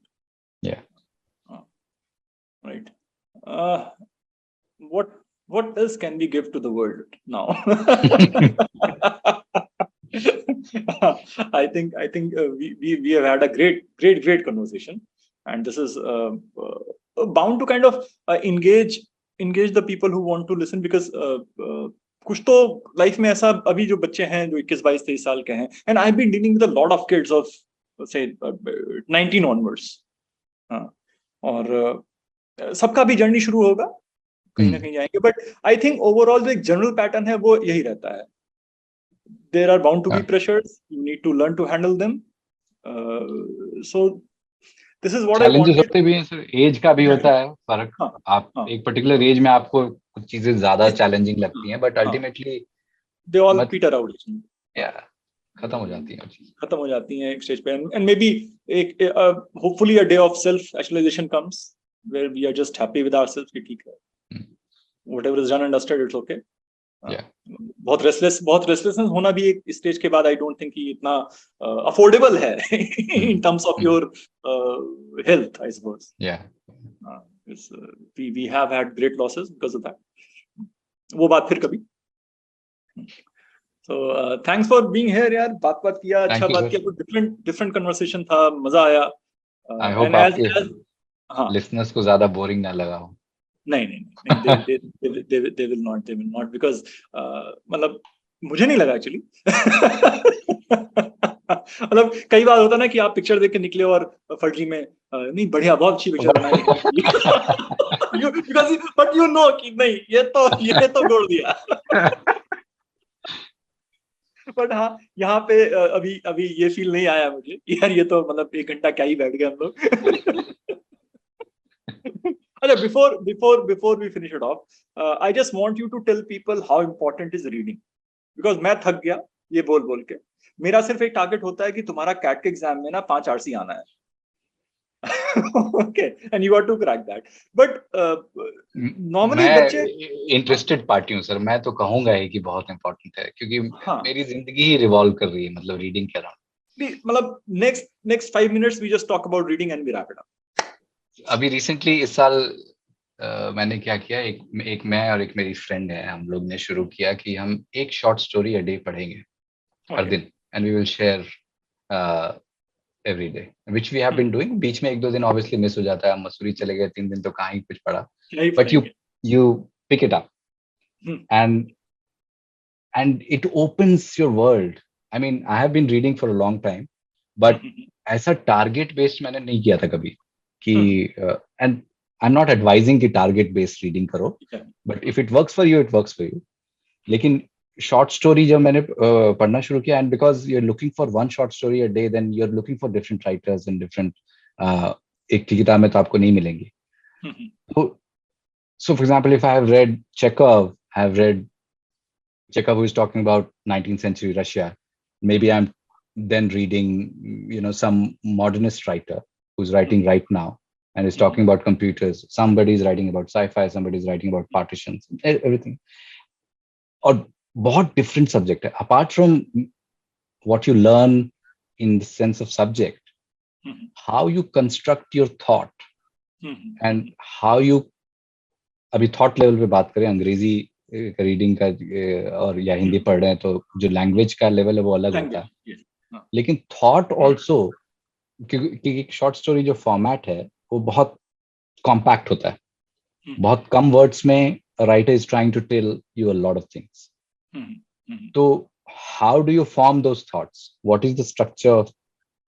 Right। what else can we give to the world now? I think we have had a great conversation, and this is bound to kind of engage the people who want to listen, because कुछ तो life में ऐसा, अभी जो बच्चे हैं जो 21-22-23 साल के हैं, and I've been dealing with a lot of kids of say 19 onwards, और सबका भी जर्नी शुरू होगा, कहीं ना कहीं जाएंगे, बट आई थिंक ओवरऑल जो एक जनरल पैटर्न है वो यही रहता है। There are bound to be pressures, you need to learn to handle them, so this is what challenges होते भी हैं सर, एज का भी होता है फर्क। आप एक पर्टिकुलर एज में आपको कुछ चीजें ज्यादा चैलेंजिंग लगती हैं, but ultimately they all peter out, खत्म हो जाती हैं एक स्टेज पे, and maybe एक hopefully a day of self actualization comes where we are just happy with ourselves कि ठीक है, whatever is done and dusted, it's okay। बहुत रेस्टलेसनेस होना भी एक स्टेज के बाद आई डोंट थिंक कि इतना अफोर्डेबल है in terms of your health, I suppose. We have had great losses because of that, वो बात फिर कभी। So thanks for being here यार, बात किया, अच्छा बात किया, कुछ डिफरेंट कन्वर्सेशन था, मजा आया। आई होप आपके लिसनर्स को ज्यादा बोरिंग ना लगा हो। नहीं they will not because मतलब मुझे नहीं लगा एक्चुअली मतलब कई बार होता ना कि आप पिक्चर देख के निकले और फटरी में नहीं बढ़िया बहुत अच्छी पिक्चर बनाई है बिकॉज़ बट यू नो कि नहीं ये तो गोड़ दिया बट हाँ यहाँ पे अभी अभी ये फील नहीं आया मुझे यार ये तो मतलब 1 घंटा क्या ही बैठ गए हम लोग अच्छा before we finish it off I just want you to tell people how important is reading because मैं थक गया ये बोल के मेरा सिर्फ एक टारगेट होता है कि तुम्हारा कैट के एग्जाम में ना 5 आरसी आना है okay and you got to crack that but normally मैं बच्चे इंटरेस्टेड पार्टी हूँ सर, मैं तो कहूंगा ही कि बहुत इंपॉर्टेंट है क्योंकि हाँ मेरी जिंदगी ही रिवॉल्व कर रही है मतलब रीडिंग के अराउंड। मतलब next 5 minutes we just talk about reading and we wrap it up. अभी रिसेंटली इस साल मैंने क्या किया, एक मैं और एक मेरी फ्रेंड है, हम लोग ने शुरू किया कि हम एक शॉर्ट स्टोरी अ डे पढ़ेंगे हर दिन and we will share every day which we have been doing. बीच में 1-2 दिन ऑब्वियसली मिस हो जाता है, हम मसूरी चले गए 3 दिन तो कहाँ ही कुछ पढ़ा, but you pick it up and it opens your world. I mean, I have been reading for a long time, but ऐसा टारगेट बेस्ड मैंने नहीं किया था कभी कि and I am not advising कि टारगेट बेस्ड रीडिंग करो, but if it works for you it works for you. लेकिन शॉर्ट स्टोरी जब मैंने पढ़ना शुरू किया and because you are looking for one short story a day, then you are looking for different writers and different, एक की किताब में तो आपको नहीं मिलेंगी। So for example, if I have read Chekhov, I have read Chekhov who is talking about 19th century Russia. Maybe I'm then reading, some modernist writer who's writing right now and is talking about computers. Somebody is writing about sci-fi, somebody is writing about partitions, everything. Or बहुत different subject. Apart from what you learn in the sense of subject, how you construct your thought and how you, अभी thought level पे बात करें, अंग्रेजी reading का और या हिंदी पढ़ रहे हैं तो जो लैंग्वेज का लेवल है वो अलग होता है, लेकिन थॉट ऑल्सो, क्योंकि एक शॉर्ट स्टोरी जो फॉर्मेट है वो बहुत कॉम्पैक्ट होता है, बहुत कम वर्ड्स में writer is trying to tell you a lot of things. तो how do you form those thoughts, what is the structure of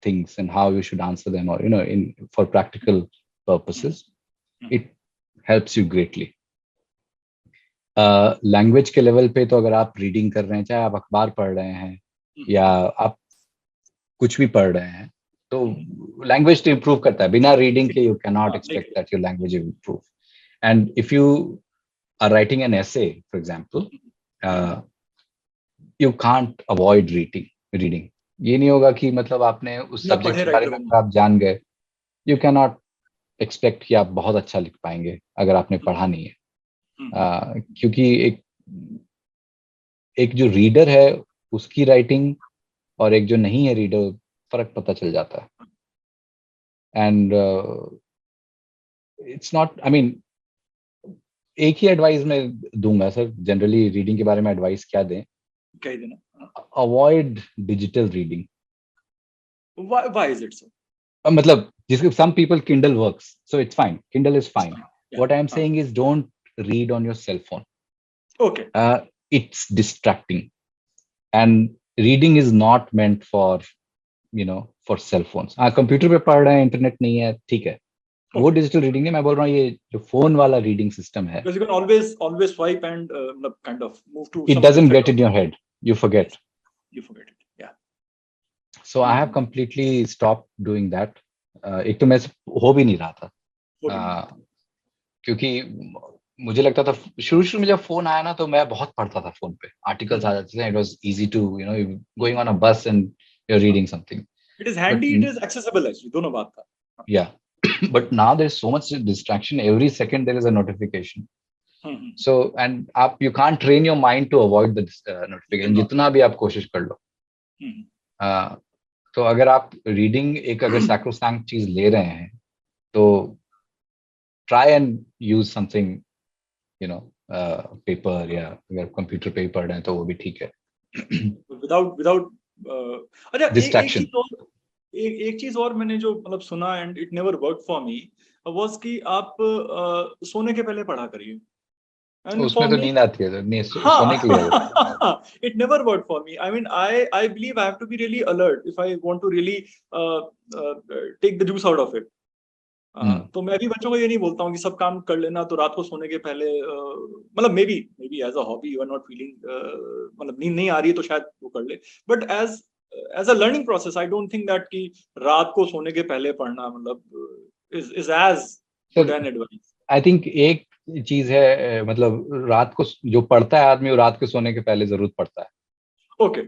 things and how you should answer them, और in for practical purposes, it helps you greatly. Language के level पे तो अगर आप reading कर रहे हैं, चाहे आप अखबार पढ़ रहे हैं या आप कुछ भी पढ़ रहे हैं, तो लैंग्वेज तो इम्प्रूव करता है। बिना रीडिंग के you can not expect that your language will improve. And if you are writing an essay for example, you can't avoid reading. ये नहीं होगा कि मतलब आपने उस सब्जेक्ट के बारे में आप जान गए, यू कैन नॉट एक्सपेक्ट कि आप बहुत अच्छा लिख पाएंगे अगर आपने पढ़ा नहीं है। क्योंकि एक जो रीडर है उसकी राइटिंग और एक जो नहीं है रीडर, फर्क पता चल जाता है। And it's not, I mean, एक ही एडवाइस मैं दूंगा सर, जनरली रीडिंग के बारे में एडवाइस क्या दें, avoid digital reading. Why is it so? मतलब जिसके some people Kindle works, so it's fine, Kindle is fine. What I am saying is don't read on your cell phone. Okay. It's distracting, and reading is not meant for for cell phones. Computer पे पढ़ रहे हैं, internet नहीं है, ठीक है, वो digital reading है। मैं बोल रहा हूँ ये जो फोन वाला रीडिंग सिस्टम है, because you can always swipe and kind of move to, it doesn't get in your head, you forget it. Yeah. So I have completely stopped doing that. एक तो मैं हो भी नहीं रहा था, क्योंकि मुझे लगता था शुरू में जब फोन आया ना तो मैं बहुत पढ़ता था, फोन पे आर्टिकल्स आ जाते थे, it was easy to going on a bus and you are reading something, it is handy, it is accessible, actually दोनों बात था। या but now there is so much distraction, every second there is a notification, so and आप you can't train your mind to avoid the notification, जितना भी आप कोशिश कर लो। तो अगर आप रीडिंग एक अगर सैक्रोसैंक्ट चीज ले रहे हैं तो try and use something paper, या अगर कंप्यूटर पे पढ़ रहे हैं तो वो भी ठीक है, विदाउट अच्छा डिस्ट्रैक्शन। एक चीज और मैंने जो मतलब सुना and it never worked for me was कि आप सोने के पहले पढ़ा करिए। And उसमें for तो me, नींद आती है, सोने के लिए होता है। it never worked for me. I mean, I believe I have to be really alert if I want to really take the juice out of it. तो मैं भी बच्चों को ये नहीं बोलता हूँ कि सब काम कर लेना, तो रात को सोने के पहले मतलब maybe as a hobby you are not feeling, मतलब नींद नहीं आ रही है तो शायद वो कर ले, but as a learning process I don't think that कि रात को सोने के पहले पढ़ना मतलब is as good an advice. I think एक चीज है, मतलब रात को जो पढ़ता है आदमी वो रात को सोने के पहले जरूर पढ़ता है। ओके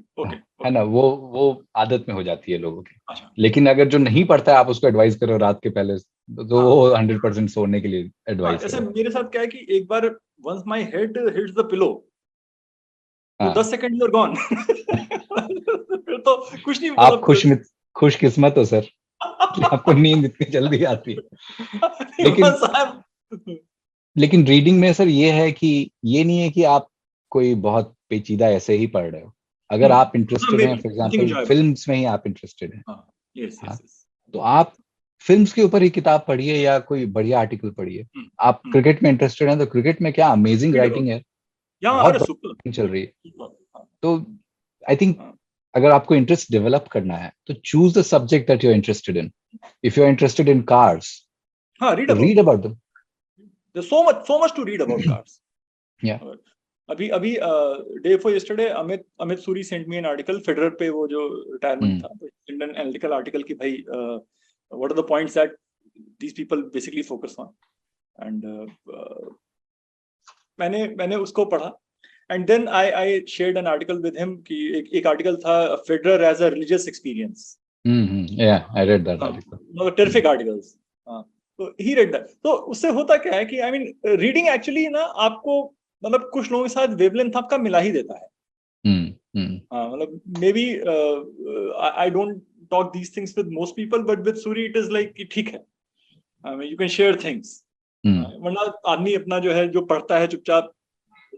है ना, वो आदत में हो जाती है लोगों की। अच्छा। लेकिन अगर जो नहीं पढ़ता है आप उसको एडवाइस करो रात के पहले, तो वो 100% सोने के लिए एडवाइस जैसे करेगा। मेरे साथ क्या है कि एक बार once my head hits the pillow, हाँ। 10 सेकंड यू आर गॉन। फिर तो कुछ नहीं, आप खुशकिस्मत हो सर कि आपको नींद इतनी जल्दी आती है। लेकिन रीडिंग में सर ये है कि ये नहीं है कि आप कोई बहुत पेचीदा ऐसे ही पढ़ रहे हो। अगर आप इंटरेस्टेड हैं, फॉर एग्जांपल फिल्म्स में ही आप इंटरेस्टेड हैं, तो आप फिल्म्स के ऊपर ही किताब पढ़िए या कोई बढ़िया आर्टिकल पढ़िए। आप क्रिकेट में इंटरेस्टेड हैं तो क्रिकेट में क्या अमेजिंग राइटिंग है, बहुत चल रही है। तो आई थिंक अगर आपको इंटरेस्ट डेवलप करना है तो choose the subject that you are interested in. If you are interested in cars, read about them. There's so much to read about cars. Yeah. अभी day before yesterday Amit Suri sent me an article Federer पे, वो जो retirement था, Indian analytical article कि भाई what are the points that these people basically focus on, and मैंने उसको पढ़ा, and then I shared an article with him कि एक article था Federer as a religious experience. Yeah, I read that article. Terrific articles. तो ही read that. तो उससे होता क्या है कि आई मीन रीडिंग एक्चुअली ना आपको मतलब कुछ लोगों के साथ वेवलेंथ आपका मिला ही देता है। मतलब maybe I don't talk these things with most people, but with Suri it is like ठीक है, I mean you can share things. वरना आदमी अपना जो है जो पढ़ता है चुपचाप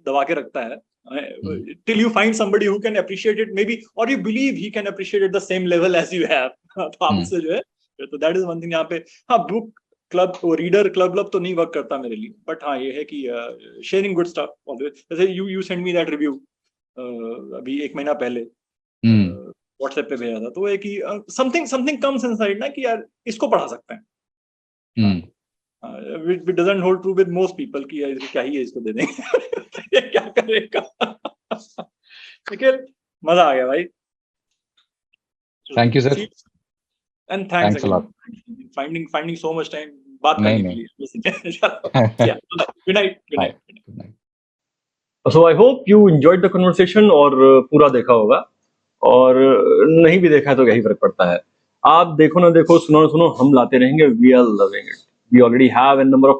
दबा के रखता है till you find somebody who can appreciate it maybe, or you believe he can appreciate it the same level as you have। तो आप उससे जो है, तो दैट इज वन थिंग। यहाँ पे हाँ बुक क्लब, रीडर क्लब तो नहीं वर्क करता मेरे लिए, बट हाँ ये है कि शेयरिंग गुड स्टफ ऑलवेज। जैसे you send me that review अभी 1 महीना पहले व्हाट्सएप पे भेजा था, तो है कि समथिंग कम्स इनसाइड ना कि यार इसको पढ़ा सकते हैं। It doesn't hold true with most people कि यार क्या ही है, इसको दे देंगे क्या करेगा। निखिल मजा आ गया भाई, thank you sir, and thanks a lot finding so much time बात करने के लिए। Good night. So I hope you enjoyed the conversation और पूरा देखा होगा, और नहीं भी देखा है तो क्या ही फर्क पड़ता है। आप देखो ना देखो, सुनो, हम लाते रहेंगे, we are loving it. We already have a number of